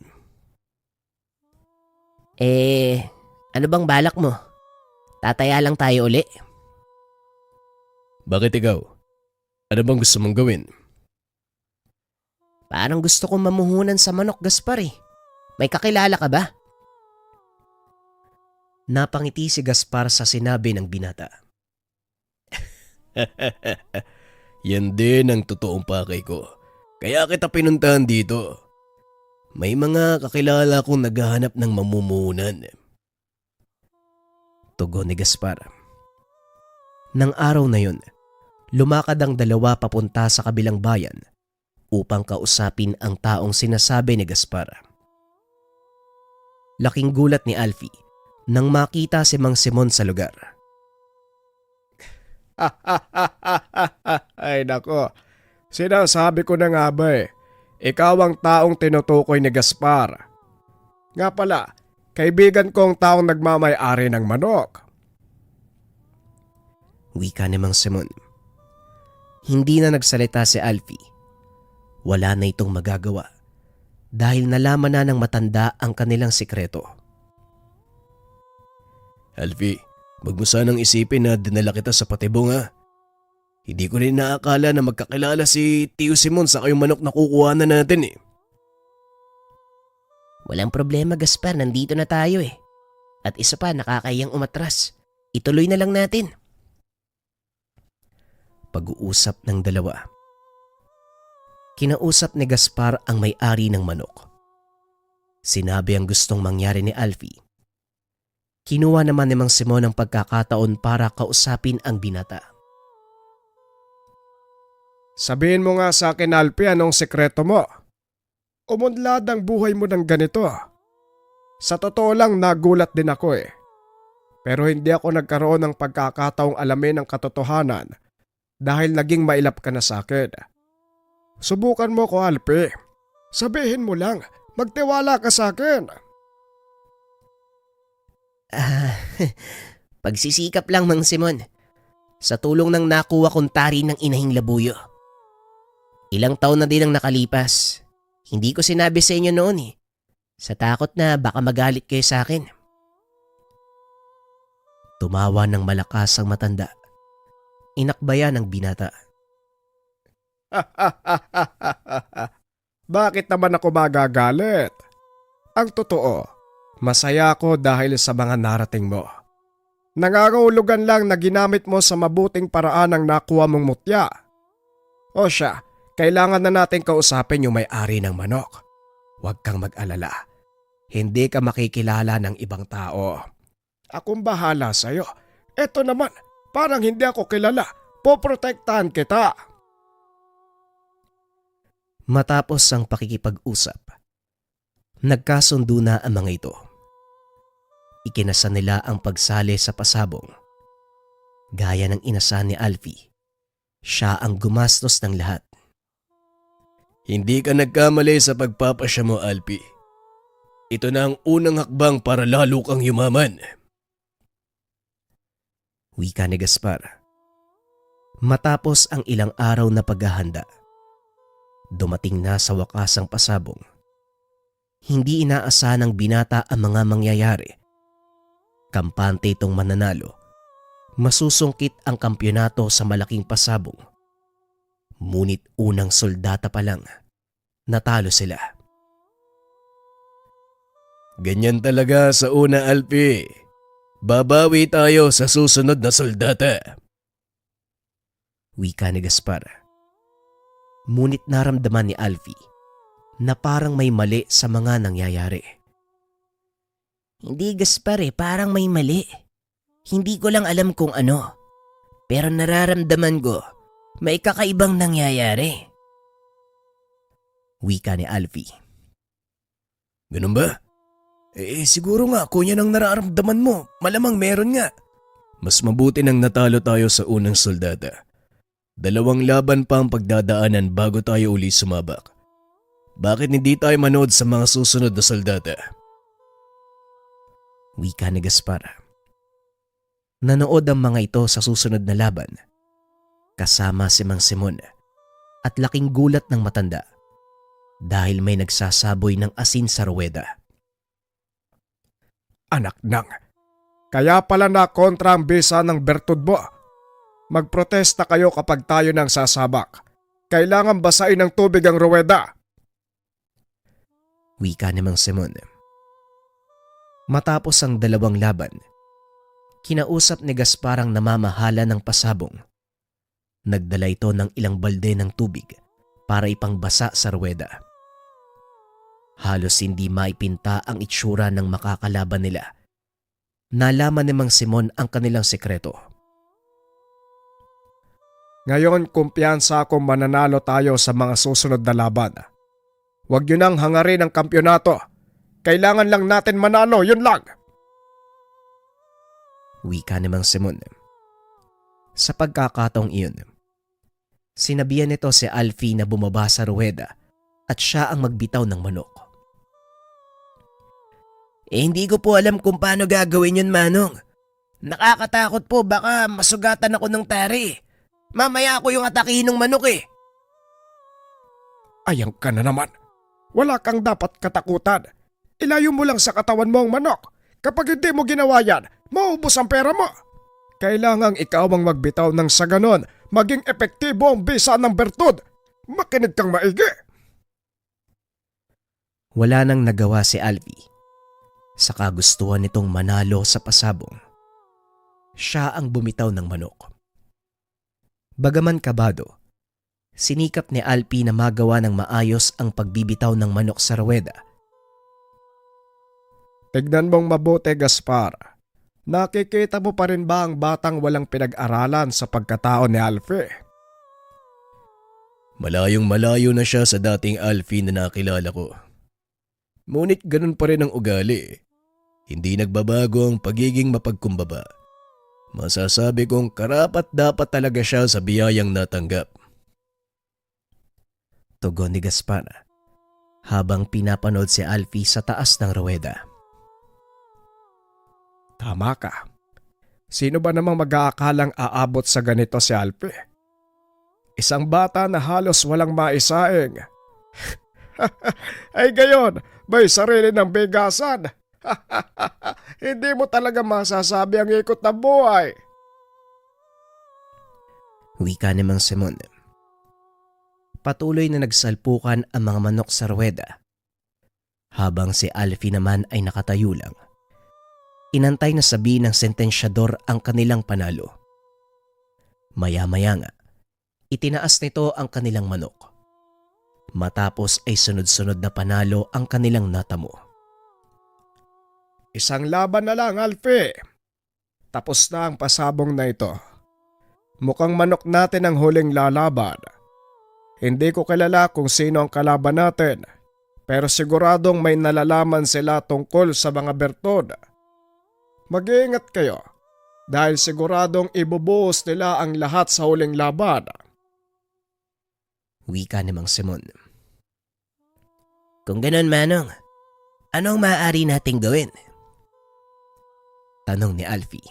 Ano bang balak mo? Tataya lang tayo uli? Bakit ikaw? Ano bang gusto mong gawin? Parang gusto kong mamuhunan sa manok, Gaspar eh. May kakilala ka ba? Napangiti si Gaspar sa sinabi ng binata. Yan din ang totoong pakay ko. Kaya kita pinuntahan dito. May mga kakilala kong naghahanap ng mamumuhunan. Tugon ni Gaspar. Nang araw na yun, lumakad ang dalawa papunta sa kabilang bayan upang kausapin ang taong sinasabi ni Gaspar. Laking gulat ni Alfie nang makita si Mang Simon sa lugar. Ay nako, sinasabi ko na nga ba ikaw ang taong tinutukoy ni Gaspar. Nga pala, kaibigan ko ang taong nagmamay-ari ng manok. Wika ni Mang Simon. Hindi na nagsalita si Alfie. Wala na itong magagawa dahil nalaman na ng matanda ang kanilang sikreto. Alfie, wag mo sanang isipin na dinala kita sa patibong ha. Hindi ko rin naakala na magkakilala si Tio Simon sa kayong manok na kukuha na natin eh. Walang problema, Gaspar. Nandito na tayo eh. At isa pa, nakakayang umatras. Ituloy na lang natin. Pag-uusap ng dalawa. Kinausap ni Gaspar ang may-ari ng manok. Sinabi ang gustong mangyari ni Alfie. Kinuha naman ni Mang Simon ang pagkakataon para kausapin ang binata. Sabihin mo nga sa akin, Alfie, anong sekreto mo? Umunlad ang buhay mo ng ganito. Sa totoo lang, nagulat din ako eh. Pero hindi ako nagkaroon ng pagkakataong alamin ang katotohanan dahil naging mailap ka na sa akin. Subukan mo ko, Alfie. Sabihin mo lang, magtiwala ka sa akin. Pagsisikap lang, Mang Simon. Sa tulong ng nakuha kong tari ng inahing labuyo. Ilang taon na din ang nakalipas. Hindi ko sinabi sa inyo noon eh. Sa takot na baka magalit kayo sa akin. Tumawa ng malakas ang matanda. Inakbayan ang binata. Bakit naman ako magagalit? Ang totoo, masaya ako dahil sa mga narating mo. Nangangahulugan lang na ginamit mo sa mabuting paraan ang nakuha mong mutya. O siya, kailangan na natin kausapin yung may-ari ng manok. Huwag kang mag-alala. Hindi ka makikilala ng ibang tao. Akong bahala sa'yo. Eto naman, parang hindi ako kilala. Poprotektahan kita. Matapos ang pakikipag-usap, nagkasundo na ang mga ito. ikinasa nila ang pagsali sa pasabong. Gaya ng inasahan ni Alfie, siya ang gumastos ng lahat. Hindi ka nagkamali sa pagpapasya mo, Alpi. Ito na ang unang hakbang para lalo kang yumaman. Wika ni Gaspar. Matapos ang ilang araw na paghahanda, dumating na sa wakas ang pasabong. Hindi inaasahan ng binata ang mga mangyayari. Kampante itong mananalo. Masusungkit ang kampyonato sa malaking pasabong. Ngunit unang soldata pa lang, natalo sila. Ganyan talaga sa una, Alpi. Babawi tayo sa susunod na soldata. Wika ni Gaspar. Ngunit naramdaman ni Alfie na parang may mali sa mga nangyayari. Hindi Gaspar parang may mali. Hindi ko lang alam kung ano. Pero nararamdaman ko, may kakaibang nangyayari. Wika ni Alfie. Ganun ba? Siguro nga kung yan ang nararamdaman mo, malamang meron nga. Mas mabuti nang natalo tayo sa unang soldata. 2 laban pa ang pagdadaanan bago tayo uli sumabak. Bakit hindi tayo manood sa mga susunod na soldata? Wika ni Gaspar. Nanood ang mga ito sa susunod na laban. Kasama si Mang Simon at laking gulat ng matanda dahil may nagsasaboy ng asin sa ruweda. Anak nang, kaya pala na kontra ang bisa ng bertud mo. Magprotesta kayo kapag tayo nang sasabak. Kailangan basain ng tubig ang ruweda. Wika ni Mang Simon. Matapos ang 2 laban, kinausap ni Gaspar ang namamahala ng pasabong. Nagdala ito ng ilang balde ng tubig para ipangbasa sa ruweda. Halos hindi maipinta ang itsura ng makakalaban nila. Nalaman ni Mang Simon ang kanilang sekreto. Ngayon kumpiyansa akong mananalo tayo sa mga susunod na laban. Huwag yun ang hangarin ng kampyonato. Kailangan lang natin manalo, yun lang. Wika ni Mang Simon. Sa pagkakataong iyon, sinabihan nito si Alfie na bumaba sa ruweda at siya ang magbitaw ng manok. Hindi ko po alam kung paano gagawin yun, Manong. Nakakatakot po, baka masugatan ako ng tari. Mamaya ako yung atakihin ng manok Ayang ka na naman. Wala kang dapat katakutan. Ilayo mo lang sa katawan mo ang manok. Kapag hindi mo ginawa yan, maubos ang pera mo. Kailangang ikaw ang magbitaw ng sa ganon, maging epektibo ang bisa ng bertud. Makinig kang maigi. Wala nang nagawa si Alfie sa kagustuhan nitong manalo sa pasabong. Siya ang bumitaw ng manok. Bagaman kabado, sinikap ni Alfie na magawa ng maayos ang pagbibitaw ng manok sa ruweda. Tignan mong mabuti, Gaspar. Nakikita mo pa rin ba ang batang walang pinag-aralan sa pagkatao ni Alfie? Malayong malayo na siya sa dating Alfie na nakilala ko. Ngunit ganun pa rin ang ugali. Hindi nagbabago ang pagiging mapagkumbaba. Masasabi kong karapat dapat talaga siya sa biyayang natanggap. Tugon ni Gaspar habang pinapanood si Alfie sa taas ng ruweda. Tama ka. Sino ba namang mag-aakalang aabot sa ganito si Alfie? Isang bata na halos walang maisaing. Ay gayon, may sarili ng bigasan. Hindi mo talaga masasabi ang ikot ng buhay. Wika ni Mang Simon. Patuloy na nagsalpukan ang mga manok sa ruweda. Habang si Alfie naman ay nakatayo lang. Inantay na sabihin ng sentensyador ang kanilang panalo. Maya-maya nga, itinaas nito ang kanilang manok. Matapos ay sunod-sunod na panalo ang kanilang natamo. Isang laban na lang, Alfie. Tapos na ang pasabong na ito. Mukhang manok natin ang huling lalaban. Hindi ko kilala kung sino ang kalaban natin, pero siguradong may nalalaman sila tungkol sa mga bertod. Mag-iingat kayo dahil siguradong ibubuhos nila ang lahat sa huling laban. Wika ni Mang Simon. Kung ganon, Manong, anong maaari nating gawin? Tanong ni Alfie.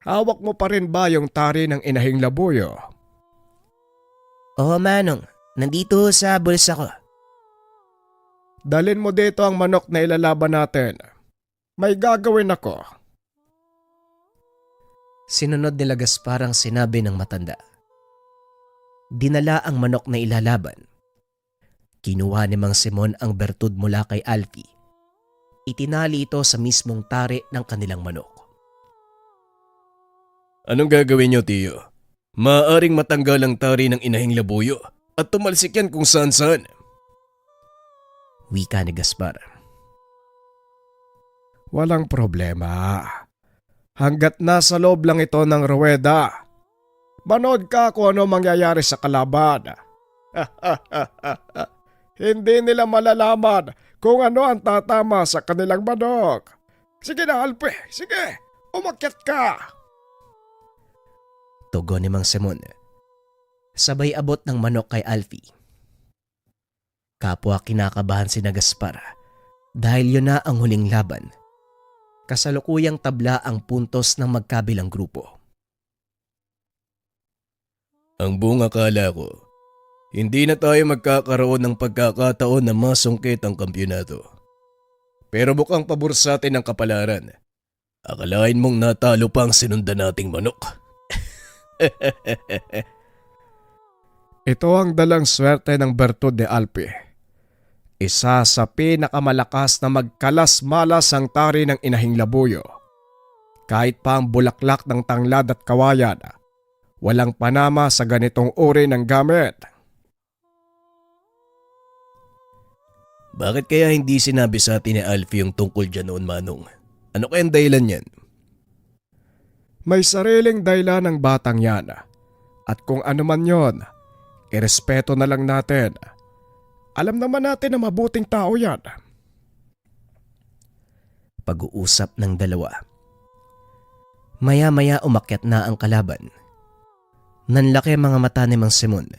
Hawak mo pa rin ba yung tari ng inahing labuyo? Oo, Manong, nandito sa bulsa ko. Dalin mo dito ang manok na ilalaban natin. May gagawin ako. Sinunod nila Gaspar ang sinabi ng matanda. Dinala ang manok na ilalaban. Kinuha ni Mang Simon ang bertud mula kay Alfie. Itinali ito sa mismong tari ng kanilang manok. Anong gagawin niyo, Tiyo? Maaaring matanggal ang tari ng inahing labuyo at tumalsik yan kung saan-saan. Wika ni Gaspar. Walang problema. Hanggat nasa loob lang ito ng ruweda. Manood ka kung ano mangyayari sa kalaban. Hindi nila malalaman kung ano ang tatama sa kanilang manok. Sige na, Alpe. Sige, umakyat ka. Tugon ni Mang Simon. Sabay abot ng manok kay Alfie. Kapwa kinakabahan si Gaspar dahil yun na ang huling laban. Kasalukuyang tabla ang puntos ng magkabilang grupo. Ang buong akala ko, hindi na tayo magkakaroon ng pagkakataon na masungkit ang kampyonato. Pero mukhang pabor sa atin ang kapalaran. Akalain mong natalo pa ang sinundan nating manok. Ito ang dalang swerte ng bertud ni Alpe. Isa sa pinakamalakas na magkalas-malas ang tari ng inahing labuyo. Kahit pa ang bulaklak ng tanglad at kawayan, walang panama sa ganitong uri ng gamit. Bakit kaya hindi sinabi sa atin ni Alfie yung tungkol dyan noon, Manong? Ano kayang dahilan yan? May sariling dahilan ng batang yan. At kung ano man yon, irespeto na lang natin. Alam naman natin na mabuting tao yan. Pag-uusap ng dalawa. Maya-maya umakyat na ang kalaban. Nanlaki mga mata ni Mang Simon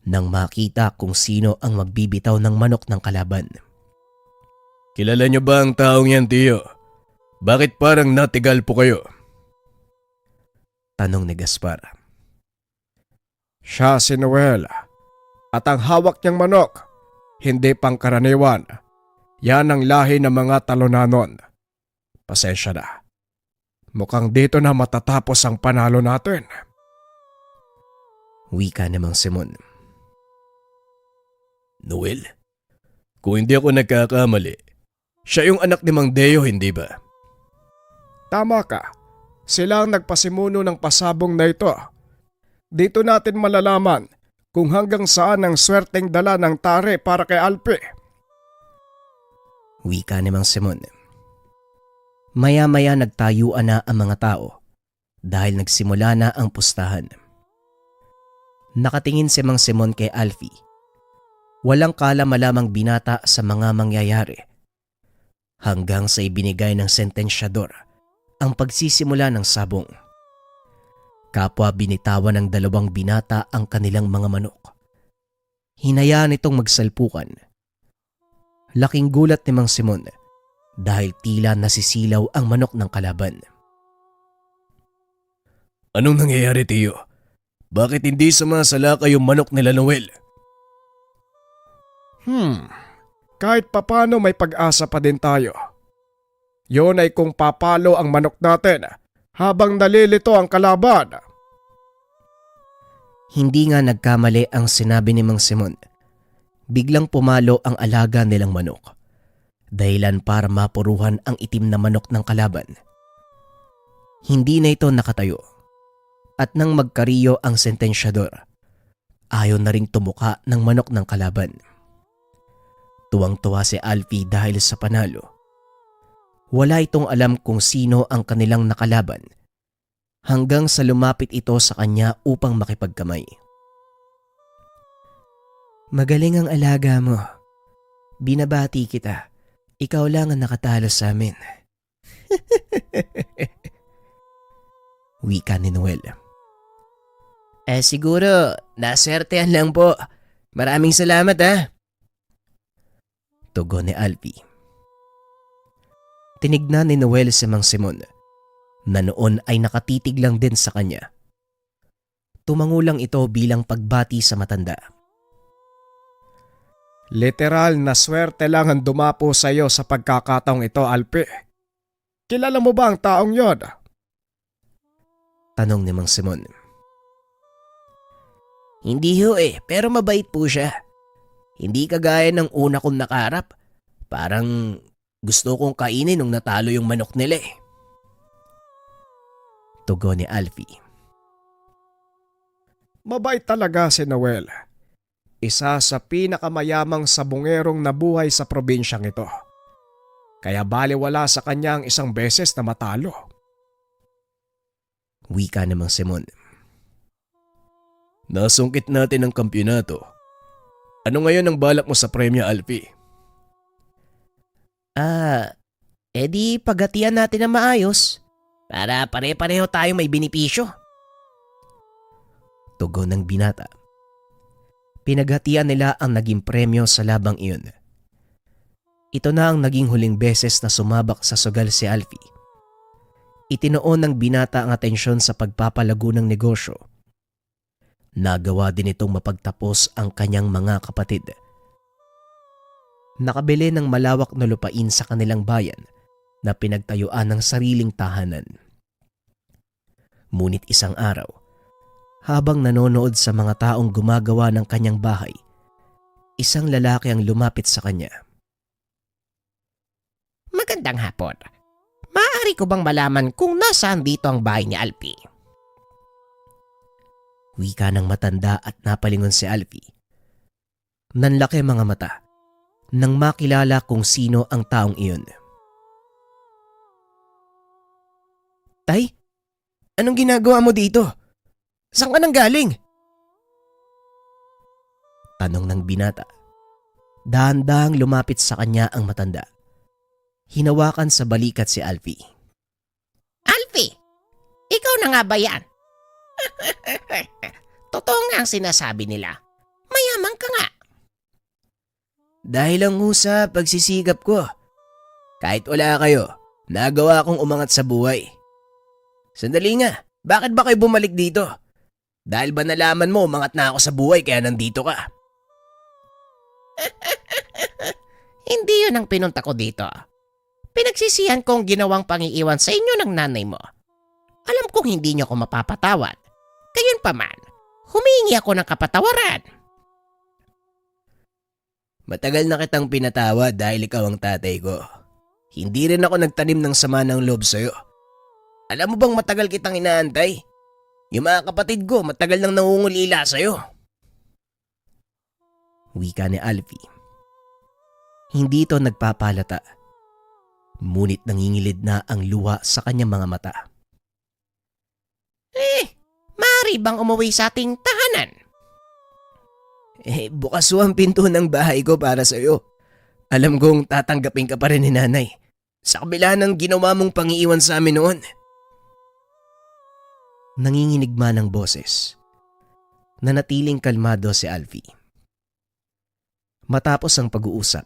nang makita kung sino ang magbibitaw ng manok ng kalaban. Kilala niyo ba ang taong yan, Tiyo? Bakit parang natigal po kayo? Tanong ni Gaspar. Siya si Noel. At ang hawak niyang manok, hindi pangkaraniwan. Yan ang lahi ng mga talunanon. Pasensya na. Mukhang dito na matatapos ang panalo natin. Wika ni Mang Simon. Noel? Kung hindi ako nagkakamali, siya yung anak ni Mang Deo, hindi ba? Tama ka. Sila ang nagpasimuno ng pasabong na ito. Dito natin malalaman kung hanggang saan ang swerteng dala ng tare para kay Alpe. Wika ni Mang Simon. Maya-maya nagtayuan na ang mga tao dahil nagsimula na ang pustahan. Nakatingin si Mang Simon kay Alfie. Walang kalamalamang binata sa mga mangyayari. Hanggang sa ibinigay ng sentensyador ang pagsisimula ng sabong. Kapwa binitawan ng dalawang binata ang kanilang mga manok. Hinayaan itong magsalpukan. Laking gulat ni Mang Simon dahil tila nasisilaw ang manok ng kalaban. Anong nangyayari, Tiyo? Bakit hindi sumasala kayong manok nila Noel? Kahit papano may pag-asa pa din tayo. Yun ay kung papalo ang manok natin habang nalilito ang kalaban. Hindi nga nagkamali ang sinabi ni Mang Simon. Biglang pumalo ang alaga nilang manok. Dahilan para mapuruhan ang itim na manok ng kalaban. Hindi na ito nakatayo. At nang magkariyo ang sentensyador, ayaw na ring tumuka ng manok ng kalaban. Tuwang-tuwa si Alfie dahil sa panalo. Wala itong alam kung sino ang kanilang nakalaban hanggang sa lumapit ito sa kanya upang makipagkamay. Magaling ang alaga mo. Binabati kita. Ikaw lang ang nakatalo sa amin. Wika ni Noel. Siguro, nasertehan lang po. Maraming salamat Tugon ni Alfie. Tinignan ni Noel si Mang Simon na noon ay nakatitig lang din sa kanya. Tumango lang ito bilang pagbati sa matanda. Literal na swerte lang ang dumapo sa iyo sa pagkakataong ito, Alpi. Kilala mo ba ang taong yon? Tanong ni Mang Simon. Hindi ho pero mabait po siya. Hindi kagaya ng una kong nakarap. Parang gusto kong kainin nung natalo yung manok nila Tugon ni Alfie. Mabait talaga si Noel. Isa sa pinakamayamang sabungerong nabuhay sa probinsyang ito. Kaya baliwala sa kanya ang isang beses na matalo. Wika ni Mang Simon. Nasungkit natin ang kampyonato. Ano ngayon ang balak mo sa premyo, Alfie? Di paghatian natin na maayos. Para pare-pareho tayo may benepisyo. Tugon ng binata. Pinaghatian nila ang naging premyo sa labang iyon. Ito na ang naging huling beses na sumabak sa sugal si Alfie. Itinoon ng binata ang atensyon sa pagpapalago ng negosyo. Nagawa din itong mapagtapos ang kanyang mga kapatid. Nakabili ng malawak na lupain sa kanilang bayan na pinagtayuan ng sariling tahanan. Ngunit isang araw, habang nanonood sa mga taong gumagawa ng kanyang bahay, isang lalaki ang lumapit sa kanya. Magandang hapon. Maaari ko bang malaman kung nasaan dito ang bahay ni Alfie? Wika ng matanda at napalingon si Alfie. Nanlaki mga mata nang makilala kung sino ang taong iyon. Tay, anong ginagawa mo dito? Saan ka nang galing? Tanong ng binata. Dahan-dahang lumapit sa kanya ang matanda. Hinawakan sa balikat si Alfie. Alfie, ikaw na nga ba yan? Totoo nga ang sinasabi nila. Mayaman ka nga. Dahil lang sa pagsisikap ko. Kahit wala kayo, nagawa kong umangat sa buhay. Sandali nga, bakit ba kayo bumalik dito? Dahil ba nalaman mo umangat na ako sa buhay kaya nandito ka? Hindi yun ang pinunta ko dito. Pinagsisihan kong ginawang pangiiwan sa inyo ng nanay mo. Alam kong hindi niyo ako mapapatawad. Gayunpaman, humingi ako ng kapatawaran. Matagal na kitang pinatawad dahil ikaw ang tatay ko. Hindi rin ako nagtanim ng sama ng loob sa'yo. Alam mo bang matagal kitang inaantay? Yung mga kapatid ko matagal nang nangungulila sa'yo. Wika ni Alfie. Hindi ito nagpapalata. Ngunit nangingilid na ang luha sa kanyang mga mata. Maaari bang umuwi sa ating tahanan? Bukas ho ang pinto ng bahay ko para sa'yo. Alam kong tatanggapin ka pa rin ni nanay. Sa kabila ng ginawa mong pangiiwan sa amin noon. Nanginginig man ang boses. Nanatiling kalmado si Alfie. Matapos ang pag-uusap,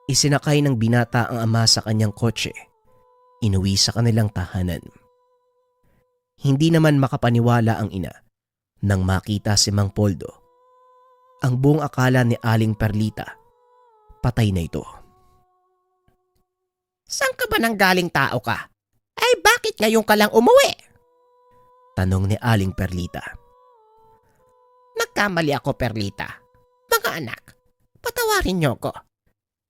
isinakay ng binata ang ama sa kanyang kotse. Inuwi sa kanilang tahanan. Hindi naman makapaniwala ang ina nang makita si Mang Poldo. Ang buong akala ni Aling Perlita, patay na ito. Saan ka ba nang galing tao ka? Ay bakit ngayon ka lang umuwi? Tanong ni Aling Perlita. Nagkamali ako, Perlita. Mga anak, patawarin niyo ko.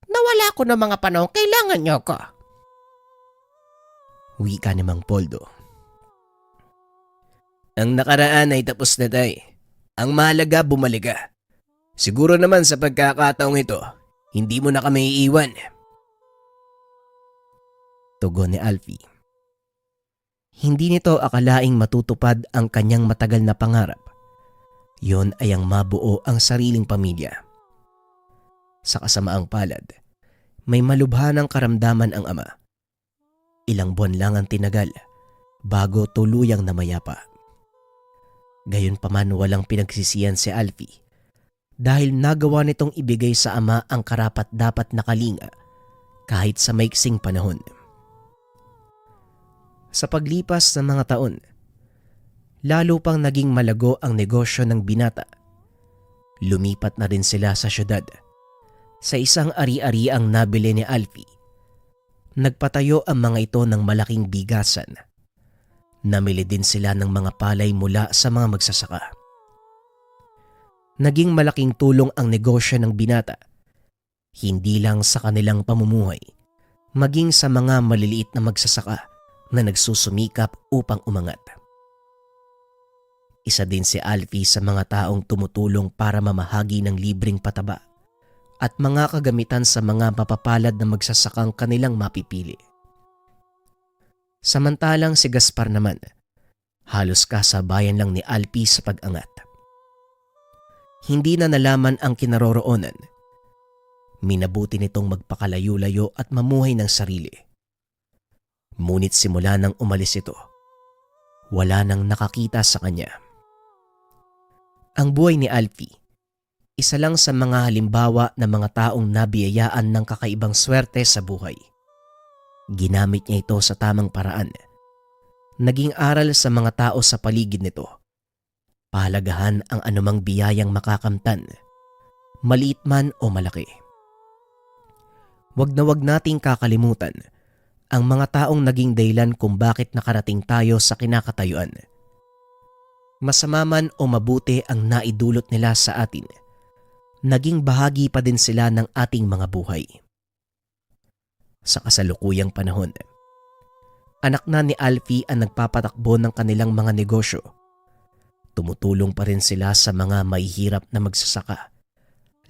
Nawala ko ng mga panahon kailangan niyo ko. Wika ni Mang Poldo. Ang nakaraan ay tapos na tay. Ang mahalaga bumalik ka. Siguro naman sa pagkakataong ito, hindi mo na kami iiwan. Tugon ni Alfie. Hindi nito akalaing matutupad ang kanyang matagal na pangarap. Yon ay ang mabuo ang sariling pamilya. Sa kasamaang palad, may malubhanang karamdaman ang ama Ilang buwan lang ang tinagal bago tuluyang namayapa. Gayunpaman walang pinagsisiyan si Alfie dahil nagawa nitong ibigay sa ama ang karapat-dapat na kalinga kahit sa maiksing panahon. Sa paglipas ng mga taon, lalo pang naging malago ang negosyo ng binata. Lumipat na rin sila sa syudad. Sa isang ari-ariang nabili ni Alfie, nagpatayo ang mga ito ng malaking bigasan. Namili din sila ng mga palay mula sa mga magsasaka. Naging malaking tulong ang negosyo ng binata, hindi lang sa kanilang pamumuhay, maging sa mga maliliit na magsasaka na nagsusumikap upang umangat. Isa din si Alfie sa mga taong tumutulong para mamahagi ng libreng pataba at mga kagamitan sa mga mapapalad na magsasakang kanilang mapipili. Samantalang si Gaspar naman, halos kasabayan lang ni Alfie sa pag-angat. Hindi na nalaman ang kinaroroonan. Minabuti nitong magpakalayo-layo at mamuhay ng sarili. Ngunit simula nang umalis ito, wala nang nakakita sa kanya. Ang buhay ni Alfie, isa lang sa mga halimbawa ng mga taong nabiyayaan ng kakaibang swerte sa buhay. Ginamit niya ito sa tamang paraan. Naging aral sa mga tao sa paligid nito. Pahalagahan ang anumang biyayang makakamtan, maliit man o malaki. Wag na wag nating kakalimutan ang mga taong naging dahilan kung bakit nakarating tayo sa kinakatayuan. Masama man o mabuti ang naidulot nila sa atin, naging bahagi pa din sila ng ating mga buhay. Sa kasalukuyang panahon, anak na ni Alfie ang nagpapatakbo ng kanilang mga negosyo. Tumutulong pa rin sila sa mga mahihirap na magsasaka,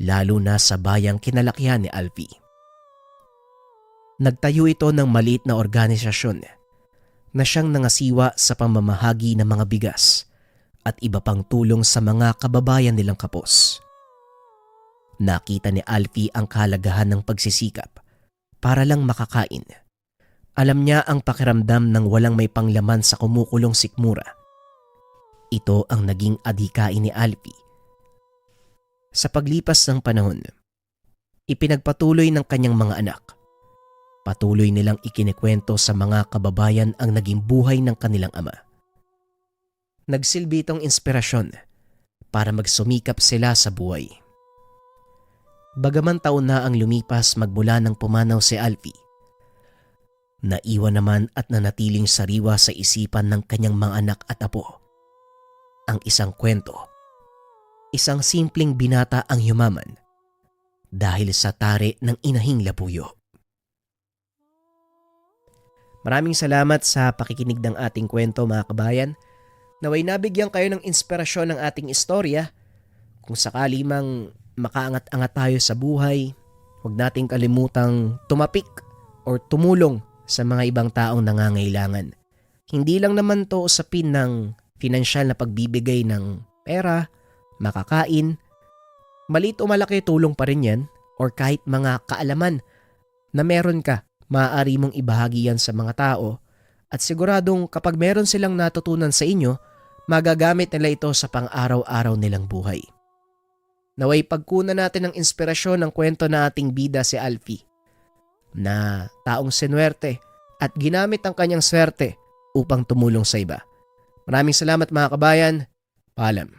lalo na sa bayang kinalakihan ni Alfie. Nagtayo ito ng maliit na organisasyon na siyang nangasiwa sa pamamahagi ng mga bigas at iba pang tulong sa mga kababayan nilang kapos. Nakita ni Alfie ang kahalagahan ng pagsisikap para lang makakain. Alam niya ang pakiramdam ng walang may panglaman sa kumukulong sikmura. Ito ang naging adhikain ni Alfie. Sa paglipas ng panahon, ipinagpatuloy ng kanyang mga anak. Patuloy nilang ikinikwento sa mga kababayan ang naging buhay ng kanilang ama. Nagsilbi itong inspirasyon para magsumikap sila sa buhay. Bagaman taon na ang lumipas magmula ng pumanaw si Alfie, naiwan naman at nanatiling sariwa sa isipan ng kanyang mga anak at apo ang isang kwento. Isang simpleng binata ang yumaman dahil sa tare ng inahing labuyo. Maraming salamat sa pakikinig ng ating kwento mga kabayan. Naway nabigyan kayo ng inspirasyon ng ating istorya. Kung sakali mang makaangat-angat tayo sa buhay, huwag nating kalimutang tumapik or tumulong sa mga ibang taong nangangailangan. Hindi lang naman to usapin ng pinansyal na pagbibigay ng pera, makakain. Maliit o malaki tulong pa rin yan, or kahit mga kaalaman na meron ka, maaari mong ibahagi yan sa mga tao at siguradong kapag meron silang natutunan sa inyo, magagamit nila ito sa pang-araw-araw nilang buhay. Naway pagkunan natin ng inspirasyon ng kwento na ating bida si Alfie, na taong sinuwerte at ginamit ang kanyang swerte upang tumulong sa iba. Maraming salamat mga kabayan. Paalam.